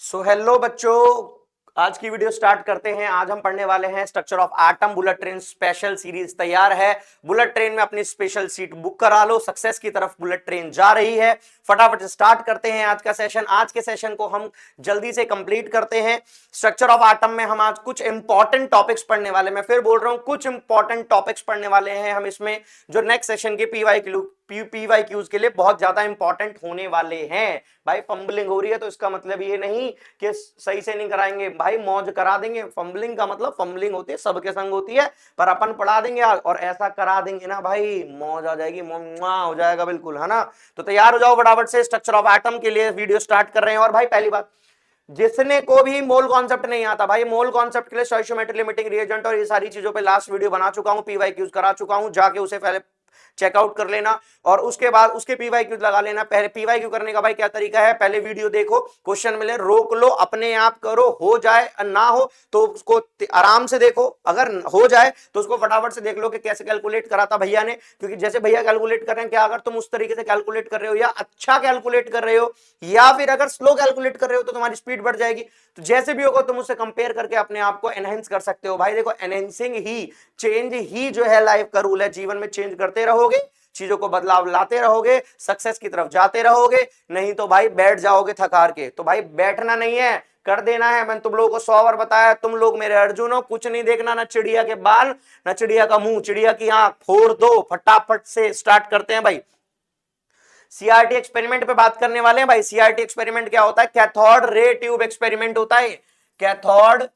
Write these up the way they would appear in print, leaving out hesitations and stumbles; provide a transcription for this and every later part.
So hello बच्चों, आज की वीडियो स्टार्ट करते हैं। आज हम पढ़ने वाले हैं structure of atom. Bullet train special series तैयार है। बुलेट ट्रेन में अपनी स्पेशल सीट बुक करा लो, सक्सेस की तरफ बुलेट ट्रेन जा रही है। फटाफट से स्टार्ट करते हैं आज का सेशन। आज के सेशन को हम जल्दी से कंप्लीट करते हैं। स्ट्रक्चर ऑफ एटम में हम आज कुछ इंपॉर्टेंट टॉपिक्स पढ़ने वाले, मैं फिर बोल रहा हूं कुछ इंपॉर्टेंट टॉपिक्स पढ़ने वाले हैं हम इसमें, जो नेक्स्ट सेशन के पीवाईक्यूज के लिए बहुत ज्यादा इंपॉर्टेंट होने वाले हैं। भाई फंबलिंग हो रही है तो इसका मतलब ये नहीं कि सही से नहीं कराएंगे, भाई मौज करा देंगे। फंबलिंग का मतलब फंबलिंग होती है, सबके संग होती है, पर अपन पढ़ा देंगे और ऐसा करा देंगे ना भाई, मौज आ जाएगी, मुआ हो जाएगा बिल्कुल, है ना। तो तैयार हो जाओ फटाफट से, स्ट्रक्चर ऑफ एटम के लिए वीडियो स्टार्ट कर रहे हैं। और भाई पहली बात, जिसने को भी मोल कॉन्सेप्ट नहीं आता, भाई मोल कॉन्सेप्ट के लिए स्टोइचियोमेट्री, लिमिटिंग रिएजेंट और ये सारी चीजों पे लास्ट वीडियो बना चुका हूं, पीवाईक्यूज करा चुका हूं, जाके उसे पहले चेकआउट कर लेना और उसके बाद उसके पीवाईक्यू लगा लेना। पहले पीवाईक्यू करने का भाई क्या तरीका है, पहले वीडियो देखो, क्वेश्चन मिले रोक लो, अपने आप करो, हो जाए ना हो तो उसको आराम से देखो, अगर हो जाए तो उसको फटाफट से देख लो कि कैसे कैलकुलेट करा था भैया ने। क्योंकि जैसे भैया कैलकुलेट कर रहे हैं, क्या अगर तुम उस तरीके से कैलकुलेट कर रहे हो या अच्छा कैलकुलेट कर रहे हो या फिर अगर स्लो कैलकुलेट कर रहे हो तो तुम्हारी स्पीड बढ़ जाएगी। तो जैसे भी होगा तुम उससे कंपेयर करके अपने आप को एनहेंस कर सकते हो। भाई देखो, एनहेंसिंग ही, चेंज ही जो है लाइफ का रूल है। जीवन में चेंज करते रहोगे, चीजों को बदलाव लाते रहोगे, सक्सेस की तरफ जाते रहोगे, नहीं तो भाई बैठ जाओगे थक हार के। तो भाई बैठना नहीं है, कर देना है। मैंने तुम लोगों को 100 बार बताया, तुम लोग मेरे अर्जुन हो, कुछ नहीं देखना, ना चिड़िया के बाल, ना चिड़िया का मुंह, चिड़िया की आंख फोड़ दो। फटाफट से स्टार्ट करते हैं भाई। सीआरटी एक्सपेरिमेंट पे बात करने वाले हैं भाई। सीआरटी एक्सपेरिमेंट क्या होता है? कैथोड रे ट्यूब एक्सपेरिमेंट होता है। Cathode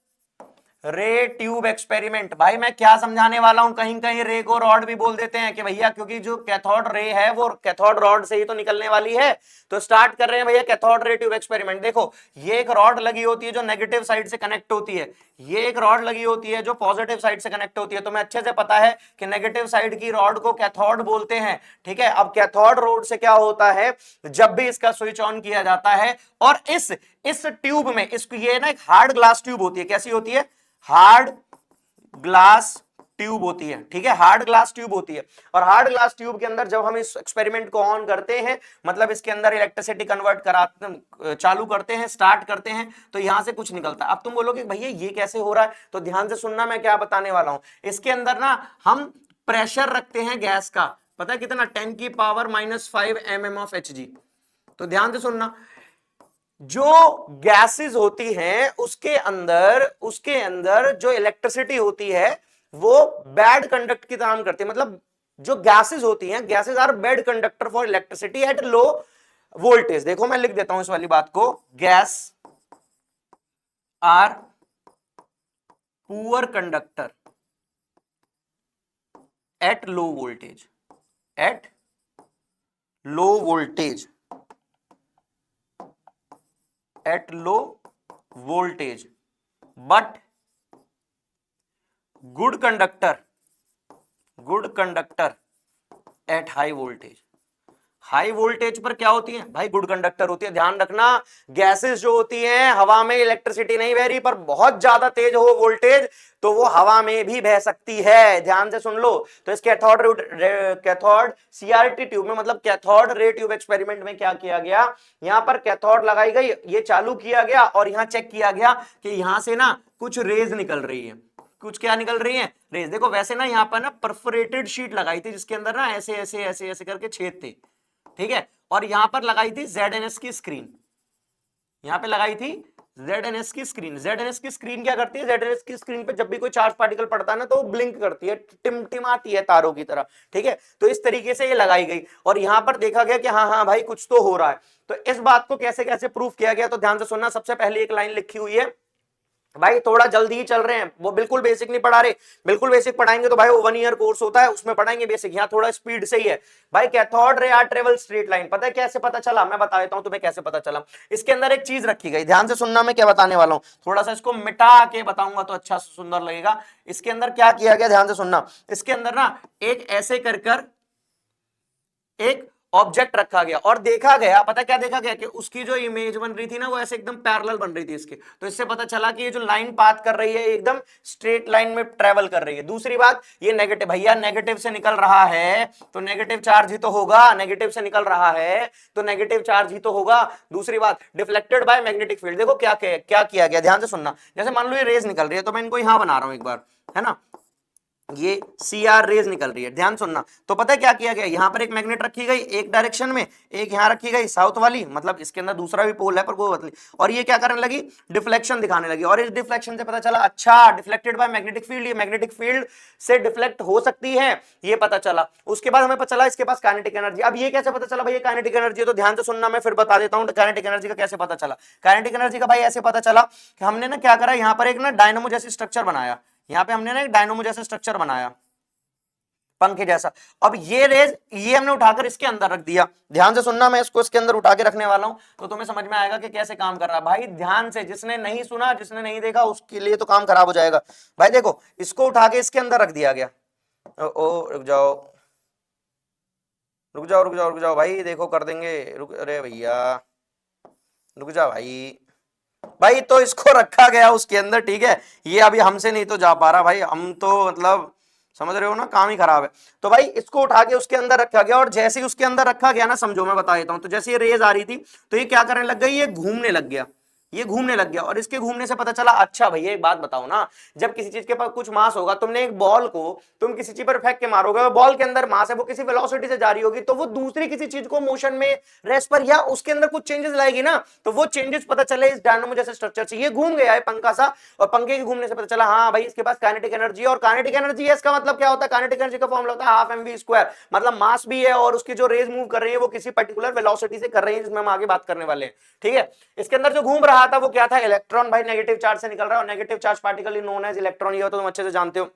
ray tube experiment. भाई मैं क्या समझाने वाला हूं, कहीं कहीं रे को रॉड भी बोल देते हैं कि भैया, क्योंकि जो कैथोड रे है वो कैथोड रॉड से ही तो निकलने वाली है। तो स्टार्ट कर रहे हैं भैया कैथोड रे ट्यूब एक्सपेरिमेंट। देखो, ये एक रॉड लगी होती है जो नेगेटिव साइड से कनेक्ट होती है, ये एक रॉड लगी होती है जो पॉजिटिव साइड से कनेक्ट होती है। तो मैं अच्छे से पता है कि नेगेटिव साइड की रॉड को कैथोड बोलते हैं, ठीक है। अब कैथोड रॉड से क्या होता है, जब भी इसका स्विच ऑन किया जाता है और इस ट्यूब में, इसको, ये ना एक हार्ड ग्लास ट्यूब होती है। कैसी होती है? हार्ड ग्लास ट्यूब होती है, ठीक है, हार्ड ग्लास ट्यूब होती है। और हार्ड ग्लास ट्यूब के अंदर जब हम इस एक्सपेरिमेंट को ऑन करते हैं, मतलब इसके अंदर इलेक्ट्रिसिटी कन्वर्ट करा चालू करते हैं, स्टार्ट करते हैं, तो यहां से कुछ निकलता है। अब तुम बोलोगे भैया ये कैसे हो रहा है, तो ध्यान से सुनना मैं क्या बताने वाला हूं। इसके अंदर ना हम प्रेशर रखते हैं गैस का, पता है कितना? 10 की पावर -5 mm ऑफ Hg। तो ध्यान से सुनना, जो गैसेस होती हैं उसके अंदर जो इलेक्ट्रिसिटी होती है वो बैड कंडक्ट की काम करती है। मतलब जो गैसेस होती हैं, gases are bad conductor for electricity at low voltage. देखो मैं लिख देता हूं इस वाली बात को, gas are poor conductor at low voltage, at low voltage, at low voltage, but good conductor at high voltage. High voltage पर क्या होती है भाई? गुड कंडक्टर होती है। ध्यान रखना, गैसेस जो होती हैं, हवा में इलेक्ट्रिसिटी नहीं बह रही, पर बहुत ज्यादा तेज हो वोल्टेज तो वो हवा में भी बह सकती है। ध्यान से सुन लो। तो इस कैथोड सीआरटी ट्यूब में, मतलब कैथोड रे ट्यूब एक्सपेरिमेंट में क्या किया गया, यहां पर कैथोड लगाई गई, ये चालू किया गया और यहां चेक किया गया कि यहां से ना कुछ रेज निकल रही है। कुछ क्या निकल रही है? रेज। देखो वैसे ना यहाँ पर ना परफोरेटेड शीट लगाई थी जिसके अंदर ना ऐसे ऐसे ऐसे ऐसे करके छेद थे, ठीक है। और यहां पर लगाई थी ZNS की स्क्रीन, यहां पे लगाई थी ZNS की स्क्रीन। ZNS की स्क्रीन क्या करती है? ZNS की स्क्रीन पे जब भी कोई चार्ज पार्टिकल पड़ता है ना तो वो ब्लिंक करती है, टिमटिमाती है तारों की तरह, ठीक है। तो इस तरीके से ये लगाई गई और यहां पर देखा गया कि हाँ हाँ भाई कुछ तो हो रहा है। तो इस बात को कैसे कैसे प्रूफ किया गया, तो ध्यान से सुनना। सबसे पहले एक लाइन लिखी हुई है, भाई थोड़ा जल्दी ही चल रहे हैं, वो बिल्कुल बेसिक नहीं पढ़ा रहे। बिल्कुल बेसिक पढ़ाएंगे तो भाई वो 1 ईयर कोर्स होता है, उसमें पढ़ाएंगे बेसिक, यहाँ थोड़ा स्पीड से ही है। भाई cathode ray are travel straight line, पता है कैसे पता चला? मैं बता देता हूं तुम्हें कैसे पता चला। इसके अंदर एक चीज रखी गई, ध्यान से सुनना मैं क्या बताने वाला हूं। थोड़ा सा इसको मिटा के बताऊंगा तो अच्छा सुंदर लगेगा। इसके अंदर क्या किया गया, ध्यान से सुनना। इसके अंदर ना एक ऐसे कर एक ऑब्जेक्ट रखा गया और देखा गया, पता क्या देखा गया कि उसकी जो इमेज बन रही थी ना वो ऐसे एकदम पैरेलल बन रही थी इसके, तो इससे पता चला कि ये जो लाइन पाथ कर रही है एकदम स्ट्रेट लाइन में ट्रेवल कर रही है। दूसरी बात, ये नेगेटिव, भैया नेगेटिव से निकल रहा है तो नेगेटिव चार्ज ही तो होगा, नेगेटिव से निकल रहा है तो नेगेटिव चार्ज ही तो होगा। दूसरी बात, डिफ्लेक्टेड बाय मैग्नेटिक फील्ड, देखो क्या किया गया, ध्यान से सुनना। जैसे मान लो ये रेज निकल रही है तो मैं इनको यहां बना रहा हूं एक बार, है ना, ये सी आर रेज निकल रही है, ध्यान सुनना। तो पता है क्या किया गया, यहां पर एक मैग्नेट रखी गई एक डायरेक्शन में, एक यहां रखी गई साउथ वाली, मतलब इसके अंदर दूसरा भी पोल है पर कोई बात नहीं, और ये क्या करने लगी, डिफ्लेक्शन दिखाने लगी। और इस डिफ्लेक्शन से पता चला अच्छा डिफ्लेक्टेड बाय मैग्नेटिक फील्ड, ये मैग्नेटिक फील्ड से डिफ्लेक्ट हो सकती है, ये पता चला। उसके बाद हमें पता चला इसके पास काइनेटिक एनर्जी। अब ये कैसे पता चला भाई ये काइनेटिक एनर्जी, तो ध्यान से सुनना, मैं फिर बता देता हूं काइनेटिक एनर्जी का कैसे पता चला। काइनेटिक एनर्जी का भाई ऐसे पता चला कि हमने ना क्या करा, यहां पर एक ना डायनामो जैसी स्ट्रक्चर बनाया, यहां पे हमने ना एक डायनामो जैसा स्ट्रक्चर बनाया, पंखे जैसा। अब ये रेज ये हमने उठाकर इसके अंदर रख दिया, ध्यान से सुनना, मैं इसको इसके अंदर उठा के रखने वाला हूं तो तुम्हें समझ में आएगा कि कैसे काम कर रहा है। भाई ध्यान से, जिसने नहीं सुना जिसने नहीं देखा उसके लिए तो काम खराब हो जाएगा। भाई देखो इसको उठा के इसके अंदर रख दिया गया, रुक जाओ रुक जाओ रुक जाओ रुक जाओ भाई, देखो कर देंगे, रुक, अरे भैया रुक जा भाई, भाई तो इसको रखा गया उसके अंदर, ठीक है, ये अभी हमसे नहीं तो जा पा रहा भाई, हम तो मतलब समझ रहे हो ना, काम ही खराब है। तो भाई इसको उठा के उसके अंदर रखा गया, और जैसे ही उसके अंदर रखा गया ना, समझो मैं बता देता हूं, तो जैसे ये रेज आ रही थी तो ये क्या करने लग गई, ये घूमने लग गया, ये घूमने लग गया। और इसके घूमने से पता चला अच्छा भैया एक बात बताओ ना, जब किसी चीज के पास कुछ मास होगा, तुमने एक बॉल को तुम किसी चीज पर फेंक के मारोगे, बॉल के अंदर मास है, वो किसी वेलोसिटी से जा रही होगी, तो वो दूसरी किसी चीज को मोशन में, रेस्ट पर या उसके अंदर कुछ चेंजेस लाएगी ना, तो वो चेंजेस पता चले इस डायनामो जैसे स्ट्रक्चर से। ये घूम गया है पंखा सा, और पंखे के घूमने से पता चला हाँ भाई इसके पास काइनेटिक एनर्जी है। और काइनेटिक एनर्जी है इसका मतलब क्या होता है, काइनेटिक एनर्जी का फॉर्मूला होता है हाफ एम वी स्क्वायर, मतलब मास भी है और उसकी जो रेज मूव कर रही है वो किसी पर्टिकुलर वेलोसिटी से कर रही है, जिसमें हम आगे बात करने वाले हैं, ठीक है। इसके अंदर जो घूम रहा था वो क्या था, इलेक्ट्रॉन, भाई नेगेटिव चार्ज से निकल रहा है, और नेगेटिव चार्ज पार्टिकल ही नोन एज इलेक्ट्रॉन, ये तो तुम अच्छे से जानते हो।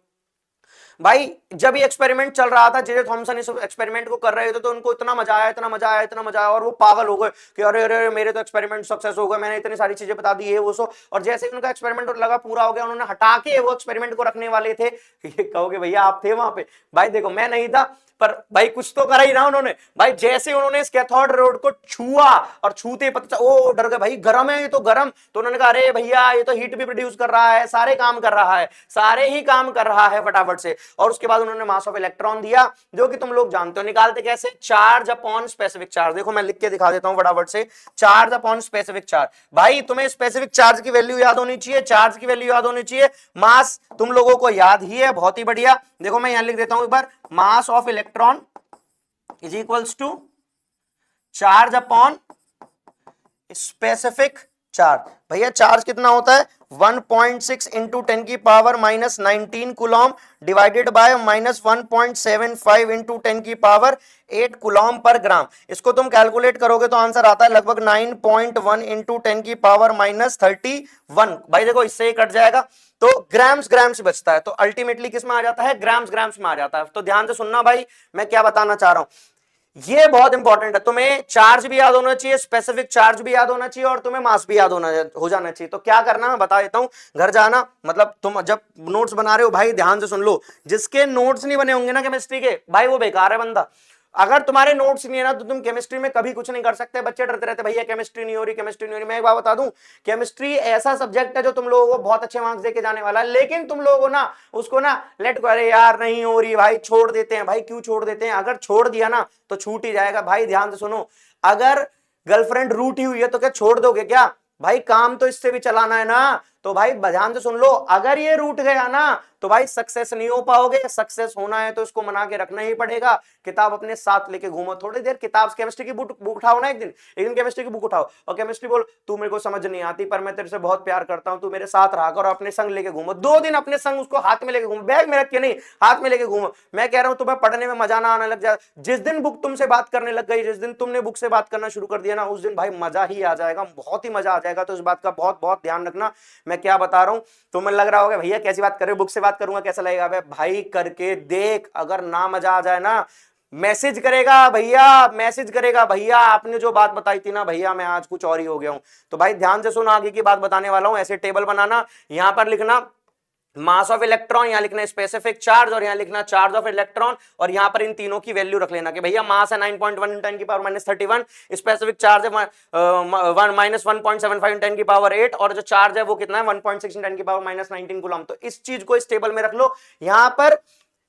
भाई जब ये एक्सपेरिमेंट चल रहा था, जे थॉमसन इस एक्सपेरिमेंट को कर रहे थे, तो उनको इतना मजा आया, इतना मजा आया, इतना मजा आया, और वो पागल हो गए कि अरे अरे मेरे तो एक्सपेरिमेंट सक्सेस हो गए, मैंने इतनी सारी चीजें बता दी है वो सो। और जैसे ही उनका एक्सपेरिमेंट लगा पूरा हो गया, उन्होंने हटा के वो एक्सपेरिमेंट को रखने वाले थे, ये कहोगे भैया आप थे वहां पे, भाई देखो मैं नहीं था, पर भाई कुछ तो करा ही ना उन्होंने। भाई जैसे उन्होंने इस कैथोड रोड को छुआ, और छूते पता ओ डर गए, भाई गर्म है ये तो गर्म, तो उन्होंने कहा अरे भैया ये तो हीट भी प्रोड्यूस कर रहा है, सारे काम कर रहा है, सारे ही काम कर रहा है फटाफट से। और उसके बाद उन्होंने मास ऑफ इलेक्ट्रॉन दिया, जो कि तुम लोग जानते हो निकालते कैसे, चार्ज अपॉन स्पेसिफिक चार्ज। देखो मैं लिख के दिखा देता हूं फटाफट से, चार्ज अपॉन स्पेसिफिक चार्ज। भाई तुम्हें स्पेसिफिक चार्ज की वैल्यू याद होनी चाहिए, चार्ज की वैल्यू याद होनी चाहिए, मास तुम लोगों को याद ही है, बहुत ही बढ़िया। देखो मैं यहां लिख देता हूं एक बार, mass of electron is equals to charge upon specific charge. भैया चार्ज कितना होता है, 1.6 इंटू 10 की power minus 19 coulomb divided by minus 1.75 into 10 की पावर 8 कूलॉम पर ग्राम। इसको तुम कैलकुलेट करोगे तो आंसर आता है लगभग 9.1 इंटू 10 की पावर माइनस 31। भाई देखो इससे ही कट जाएगा तो ग्राम्स ग्राम्स बचता है, तो अल्टीमेटली किस में आ जाता है, ग्राम्स ग्राम्स में आ जाता है। तो ध्यान से सुनना भाई मैं क्या बताना चाह रहा हूं, ये बहुत इंपॉर्टेंट है, तुम्हें चार्ज भी याद होना चाहिए, स्पेसिफिक चार्ज भी याद होना चाहिए, और तुम्हें मास भी याद हो जाना चाहिए। तो क्या करना मैं बता देता हूं, घर जाना, मतलब तुम जब नोट्स बना रहे हो भाई ध्यान से सुन लो, जिसके नोट्स नहीं बने होंगे ना केमिस्ट्री के, भाई वो बेकार है बंदा। अगर तुम्हारे नोट्स नहीं है ना तो तुम केमिस्ट्री में कभी कुछ नहीं कर सकते। बच्चे डरते रहते भैया केमिस्ट्री नहीं हो रही, केमिस्ट्री नहीं हो रही। मैं एक बात बता दूं, केमिस्ट्री ऐसा सब्जेक्ट है जो तुम लोगों को बहुत अच्छे मार्क्स देके जाने वाला है, लेकिन तुम लोगों को ना उसको ना लेट को, अरे यार नहीं हो रही भाई, छोड़ देते हैं। भाई क्यों छोड़ देते हैं, अगर छोड़ दिया ना तो छूट ही जाएगा। भाई ध्यान से सुनो, अगर गर्लफ्रेंड रूठी हुई है तो क्या छोड़ दोगे क्या, भाई काम तो इससे भी चलाना है ना। तो भाई ध्यान से सुन लो, अगर ये रूठ गया ना तो भाई सक्सेस नहीं हो पाओगे। सक्सेस होना है तो इसको मना के रखना ही पड़ेगा। किताब अपने साथ लेके घूमो थोड़ी देर, किताब केमिस्ट्री की बुक उठाओ ना, एक दिन केमिस्ट्री की बुक उठाओ और केमिस्ट्री बोल तू मेरे को समझ नहीं आती पर मैं तेरे से बहुत प्यार करता हूं, तू मेरे साथ रहा कर, और अपने संग लेके घूमो 2 दिन, अपने संग उसको हाथ में लेके घूमो, बैग में रख के नहीं, हाथ में लेके घूमो। मैं कह रहा हूं तुम्हें पढ़ने में मजा ना आने लग जाए, जिस दिन बुक तुमसे बात करने लग गई, जिस दिन तुमने बुक से बात करना शुरू कर दिया ना, उस दिन भाई मजा ही आ जाएगा, बहुत ही मजा आ जाएगा। तो इस बात का बहुत बहुत ध्यान रखना मैं क्या बता रहा हूं। तुम्हें लग रहा होगा भैया कैसी बात कर रहे हो, बुक से बात करूंगा कैसा लगेगा, भाई करके देख, अगर ना मजा आ जाए ना मैसेज करेगा भैया, मैसेज करेगा भैया आपने जो बात बताई थी ना भैया मैं आज कुछ और ही हो गया हूं। तो भाई ध्यान से सुनो, आगे की बात बताने वाला हूं। ऐसे टेबल बनाना, यहां पर लिखना मास ऑफ इलेक्ट्रॉन, यहां लिखना स्पेसिफिक चार्ज और यहां लिखना चार्ज ऑफ इलेक्ट्रॉन, और यहां पर इन तीनों की वैल्यू रख लेना कि भैया मास है 9.1 10 की पावर -31, स्पेसिफिक चार्ज है -1.75 10 की पावर 8, और जो चार्ज है वो कितना है 1.6 10 की पावर -19 कूलम। तो इस चीज को इस टेबल में रख लो। यहां पर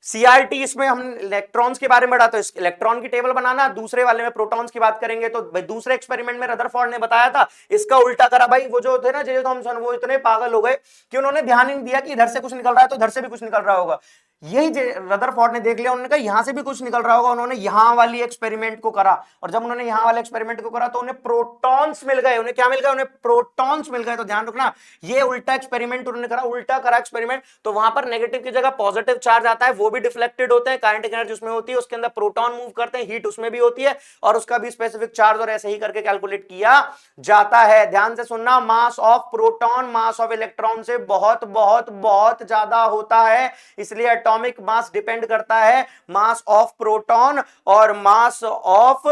सीआरटी, इसमें हम इलेक्ट्रॉन्स के बारे में पढ़ा, तो इस इलेक्ट्रॉन की टेबल बनाना, दूसरे वाले में प्रोटॉन्स की बात करेंगे। तो भाई दूसरे एक्सपेरिमेंट में रदरफोर्ड ने बताया था, इसका उल्टा करा भाई। वो जो थे ना जे थॉमसन, वो इतने पागल हो गए कि उन्होंने ध्यान ही नहीं दिया कि इधर से कुछ निकल रहा है तो इधर से भी कुछ निकल रहा होगा। यही रदरफोर्ड ने देख लिया, उन्होंने कहा यहां से भी कुछ निकल रहा होगा, उन्होंने यहां वाली एक्सपेरिमेंट को करा, और जब उन्होंने यहां वाले एक्सपेरिमेंट को करा तो उन्हें प्रोटॉन्स मिल गए। उन्हें क्या मिल गए? उन्हें प्रोटॉन्स मिल गए। तो ध्यान रखना, ये उल्टा एक्सपेरिमेंट उन्होंने करा, उल्टा करा एक्सपेरिमेंट। तो वहां पर नेगेटिव की जगह पॉजिटिव चार्ज आता है, वो भी डिफ्लेक्टेड होते हैं, काइनेटिक एनर्जी उसमें होती है, उसके अंदर प्रोटॉन मूव करते हैं, हीट उसमें भी होती है, और उसका भी स्पेसिफिक चार्ज और ऐसे ही करके कैलकुलेट किया जाता है। ध्यान से सुनना, mass of proton mass of electron से बहुत बहुत बहुत ज्यादा होता है, इसलिए एटॉमिक मास डिपेंड करता है मास ऑफ प्रोटॉन और मास ऑफ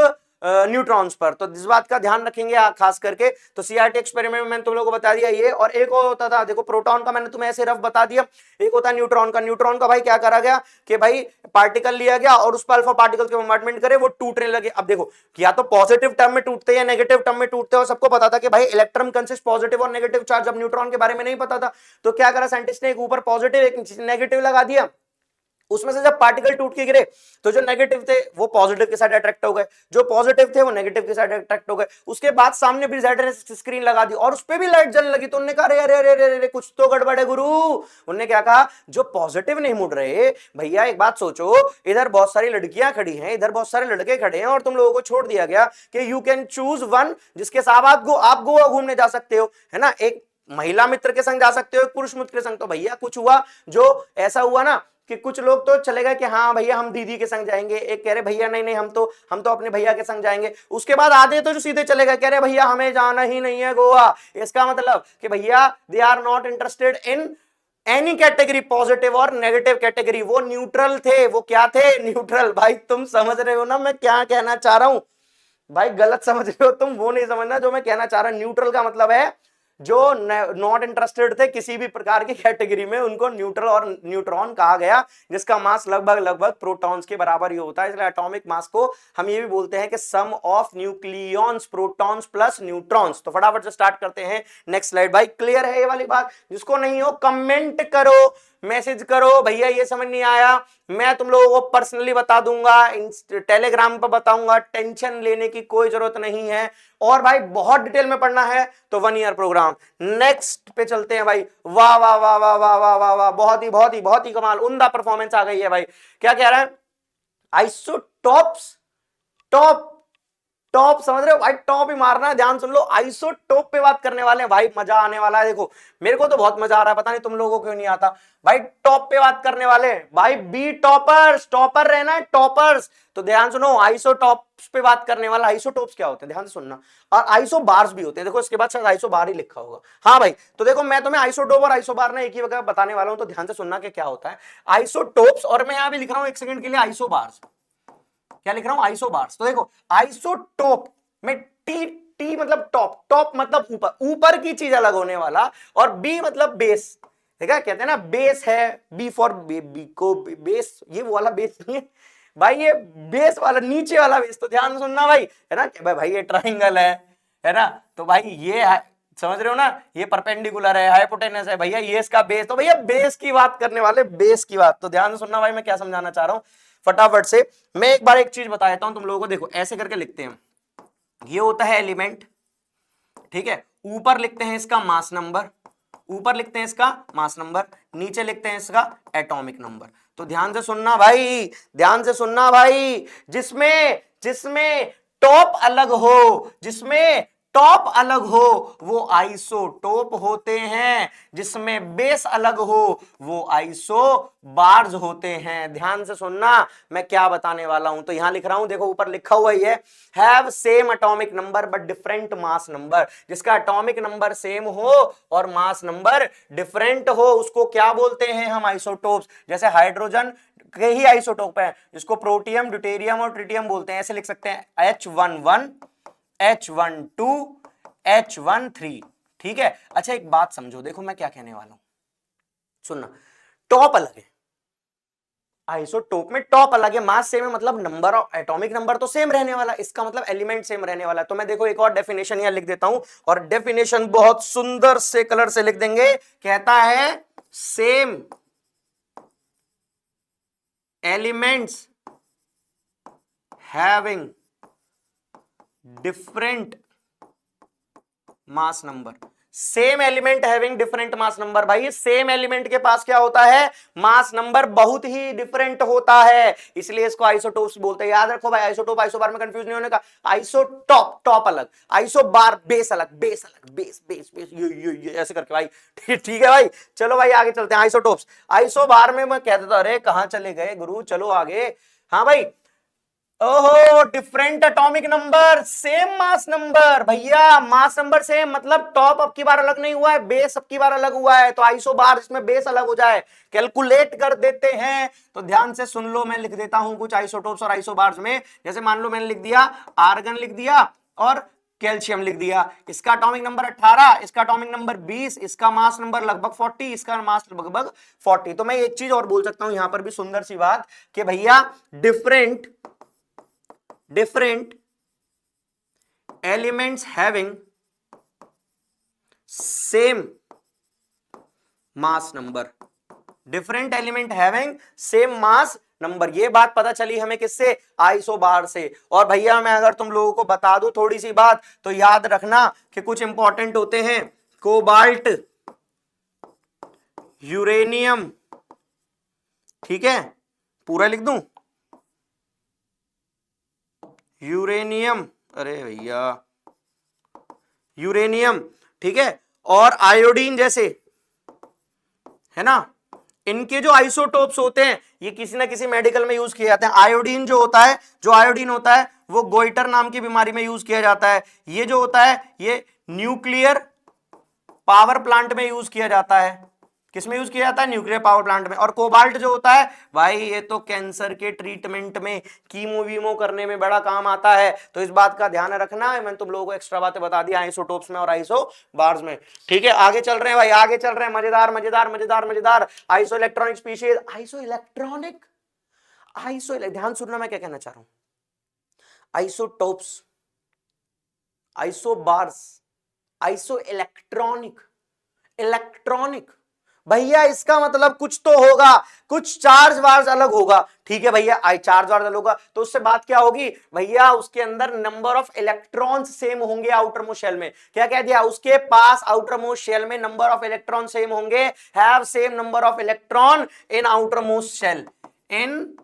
न्यूट्रॉन्स पर। तो इस बात का ध्यान रखेंगे खास करके। तो सीआरटी एक्सपेरिमेंट में मैंने तुम लोगों को बता दिया ये, और एक और होता था, देखो प्रोटॉन का मैंने तुम्हें ऐसे रफ बता दिया, एक होता है न्यूट्रॉन का। न्यूट्रॉन का भाई क्या करा गया कि भाई पार्टिकल लिया गया और उस पर अल्फा पार्टिकल के बॉम्बार्डमेंट करे, वो टूटने लगे। अब देखो, या तो पॉजिटिव टर्म में टूटते हैं या नेगेटिव टर्म में टूटते हैं, और सबको पता था कि भाई इलेक्ट्रॉन कंसिस्ट पॉजिटिव और नेगेटिव चार्ज। अब न्यूट्रॉन के बारे में नहीं पता था, तो क्या करा साइंटिस्ट ने, एक ऊपर पॉजिटिव एक नेगेटिव लगा दिया। उसमें से जब पार्टिकल टूट के गिरे तो जो नेगेटिव थे वो पॉजिटिव के साथ अट्रैक्ट हो गए, जो पॉजिटिव थे वो नेगेटिव के साथ अट्रैक्ट हो गए। उसके बाद सामने भी ने स्क्रीन लगा दी और उस पर भी लाइट जलने लगी। तो उन्होंने कहा अरे अरे अरे अरे कुछ तो गड़बड़ है गुरु। उन्होंने क्या कहा, जो पॉजिटिव नहीं मुड़ रहे, भैया एक बात सोचो, इधर बहुत सारी लड़कियां खड़ी हैं, इधर बहुत सारे लड़के खड़े हैं, और तुम लोगों को छोड़ दिया गया कि यू कैन चूज वन, जिसके साथ आप गोवा घूमने जा सकते हो, है ना, एक महिला मित्र के संग जा सकते हो, एक पुरुष मित्र के संग। तो भैया कुछ हुआ, जो ऐसा हुआ ना कि कुछ लोग तो चले गए कि हाँ भैया हम दीदी के संग जाएंगे, एक कह रहे भैया नहीं नहीं हम तो अपने भैया के संग जाएंगे। उसके बाद आधे तो जो सीधे चले गए, कह रहे भैया हमें जाना ही नहीं है गोवा। इसका मतलब कि भैया they are not interested in any category, positive और नेगेटिव कैटेगरी, वो न्यूट्रल थे। वो क्या थे? न्यूट्रल। भाई तुम समझ रहे हो ना मैं क्या कहना चाह रहा हूं? भाई गलत समझ रहे हो तुम, वो नहीं समझना जो मैं कहना चाह रहा हूं। न्यूट्रल का मतलब है जो नॉट इंटरेस्टेड थे किसी भी प्रकार की कैटेगरी में, उनको न्यूट्रल और न्यूट्रॉन कहा गया, जिसका मास लगभग लगभग प्रोटॉन्स के बराबर ही होता है। इसलिए एटॉमिक मास को हम ये भी बोलते हैं कि sum of nucleons, protons plus neutrons. तो फटाफट से स्टार्ट करते हैं, नेक्स्ट स्लाइड। भाई क्लियर है ये वाली बात? जिसको नहीं हो कमेंट करो, मैसेज करो, भैया ये समझ नहीं आया, मैं तुम लोगों को पर्सनली बता दूंगा, टेलीग्राम पर बताऊंगा, टेंशन लेने की कोई जरूरत नहीं है। और भाई बहुत डिटेल में पढ़ना है तो 1 ईयर प्रोग्राम। नेक्स्ट पे चलते हैं भाई। वाह वाह वाह वाह वाह वाह वाह वाह, बहुत ही कमाल, उम्दा परफॉर्मेंस आ गई है भाई। क्या कह रहा है? आइसोटॉप्स, टॉप टॉप समझ रहे हो भाई? टॉप ही मारना है, ध्यान सुन लो। आइसोटोप पे बात करने वाले हैं भाई, मजा आने वाला है। देखो मेरे को तो बहुत मजा आ रहा है, पता नहीं तुम लोगों को क्यों नहीं आता। भाई टॉप पे बात करने वाले हैं भाई, बी टॉपर्स, टॉपर रहना है, टॉपर्स। तो ध्यान सुनो, आइसोटॉप्स पे बात करने वाला। आइसोटॉप्स क्या होते हैं ध्यान से सुनना, और आइसोबार्स भी होते हैं। देखो इसके बाद शायद आइसोबार ही लिखा होगा। हाँ भाई, तो देखो मैं तुम्हें आइसोटोप और आइसोबार ना एक ही वक्त बताने वाला हूं, तो ध्यान से सुनना कि क्या होता है आइसोटोप्स। और मैं यहां भी लिख रहा हूं एक सेकंड के लिए आइसोबार्स। क्या लिख रहा हूं? आइसोबार्स। तो देखो आइसोटोप में टी, टी मतलब टॉप, टॉप मतलब ऊपर, ऊपर की चीज अलग होने वाला, और बी मतलब बेस। ठीक है, कहते हैं ना बेस है, बी फॉर बी को बेस, ये वो वाला बेस नहीं है भाई, ये बेस वाला, नीचे वाला बेस। तो ध्यान सुनना भाई, है ना भाई, ये ट्राइंगल है ना, तो भाई ये समझ रहे हो ना, ये परपेंडिकुलर है, हाइपोटेनस है भैया, ये इसका बेस। तो भैया बेस की बात करने वाले, बेस की बात। तो ध्यान से सुनना भाई, मैं क्या समझाना चाह रहा हूं फटाफट से। मैं एक बार एक चीज बता देता हूं तुम लोगों को। देखो ऐसे करके लिखते हैं, ये होता है एलिमेंट, ठीक है, ऊपर लिखते हैं इसका मास नंबर, ऊपर लिखते हैं इसका मास नंबर, नीचे लिखते हैं इसका एटॉमिक नंबर। तो ध्यान से सुनना भाई, ध्यान से सुनना भाई, जिसमें जिसमें टॉप अलग हो, जिसमें टॉप अलग हो वो आइसोटोप होते हैं, जिसमें बेस अलग हो वो आइसोबार्स होते हैं। ध्यान से सुनना मैं क्या बताने वाला हूं। तो यहां लिख रहा हूं, देखो ऊपर लिखा हुआ ही है, have same atomic number but different mass number. जिसका एटॉमिक नंबर सेम हो और मास नंबर डिफरेंट हो, उसको क्या बोलते हैं हम? आइसोटोप्स। जैसे हाइड्रोजन के ही आइसोटोप है, जिसको प्रोटियम, ड्यूटेरियम और ट्रिटियम बोलते हैं। ऐसे लिख सकते हैं H11, H12, H13। ठीक है, अच्छा एक बात समझो, देखो मैं क्या कहने वाला हूं, सुनना, टॉप अलग है, आइसोटोप में टॉप अलग है, मास सेम है, मतलब नंबर ऑफ एटॉमिक नंबर तो सेम रहने वाला, इसका मतलब एलिमेंट सेम रहने वाला है। तो मैं देखो एक और डेफिनेशन यहां लिख देता हूं, और डेफिनेशन बहुत सुंदर से कलर से लिख देंगे, कहता है same elements having different mass number. Same element having different mass number, भाई सेम एलिमेंट के पास क्या होता है, मास नंबर बहुत ही डिफरेंट होता है, इसलिए इसको आइसोटोप्स बोलते हैं। याद रखो भाई, आइसोटोप आइसोबार में कंफ्यूज नहीं होने का। आइसोटॉप टॉप अलग, आइसोबार बेस अलग, बेस अलग, बेस बेस बेस ये ऐसे करके भाई, ठीक है भाई। चलो भाई आगे चलते हैं, आइसोटोप्स। आइसोबार में मैं कहता था अरे कहां चले गए गुरु, चलो आगे। हाँ भाई, ओहो different atomic number same mass number, भैया मास नंबर सेम मतलब टॉप अब की बार अलग नहीं हुआ है, बेस अब की बार अलग हुआ है, तो आइसोबार इसमें बेस अलग हो जाए, कैलकुलेट कर देते हैं। तो ध्यान से सुन लो, मैं लिख देता हूं कुछ आइसोटोप्स और आइसोबार्स में। जैसे मान लो मैंने लिख दिया आर्गन लिख दिया और कैल्शियम लिख दिया, इसका एटॉमिक नंबर 18, इसका एटॉमिक नंबर 20, इसका मास नंबर लगभग 40, इसका मास लगभग 40। तो मैं एक चीज और बोल सकता हूं यहां पर भी सुंदर सी बात कि भैया different elements having same mass number, different element having same mass number। ये बात पता चली हमें किससे, आइसोबार से। और भैया मैं अगर तुम लोगों को बता दूं थोड़ी सी बात, तो याद रखना कि कुछ इंपॉर्टेंट होते हैं, कोबाल्ट, यूरेनियम, ठीक है, पूरा लिख दूं, यूरेनियम, अरे भैया यूरेनियम, ठीक है, और आयोडीन जैसे, है ना, इनके जो आइसोटोप्स होते हैं ये किसी ना किसी मेडिकल में यूज किए जाते हैं। आयोडीन जो होता है, जो आयोडीन होता है वो गोइटर नाम की बीमारी में यूज किया जाता है। ये जो होता है ये न्यूक्लियर पावर प्लांट में यूज किया जाता है। किसमें यूज किया जाता है, न्यूक्लियर पावर प्लांट में। और कोबाल्ट जो होता है भाई ये तो कैंसर के ट्रीटमेंट में, कीमो वीमो करने में बड़ा काम आता है, तो इस बात का ध्यान रखना है। मैंने तुम लोगों को एक्स्ट्रा बातें बता दी आइसोटोप्स में और आइसोबार्स में, ठीक है। आगे चल रहे हैं भाई, आगे चल रहे हैं, मजेदार मजेदार मजेदार मजेदार। Iso electronic species, iso electronic, ध्यान सुनना मैं क्या कहना चाह रहा हूं। Isotopes, isobars, iso electronic, electronic, भैया इसका मतलब कुछ तो होगा, कुछ चार्ज वार्ज अलग होगा, ठीक है भैया। आई चार्ज वार्ज अलग होगा तो उससे बात क्या होगी भैया, उसके अंदर नंबर ऑफ इलेक्ट्रॉन्स सेम होंगे आउटर मोस्ट शेल में। क्या कह दिया, उसके पास आउटर मोस्ट शेल में नंबर ऑफ इलेक्ट्रॉन सेम होंगे, have same number of electron in outer most shell, in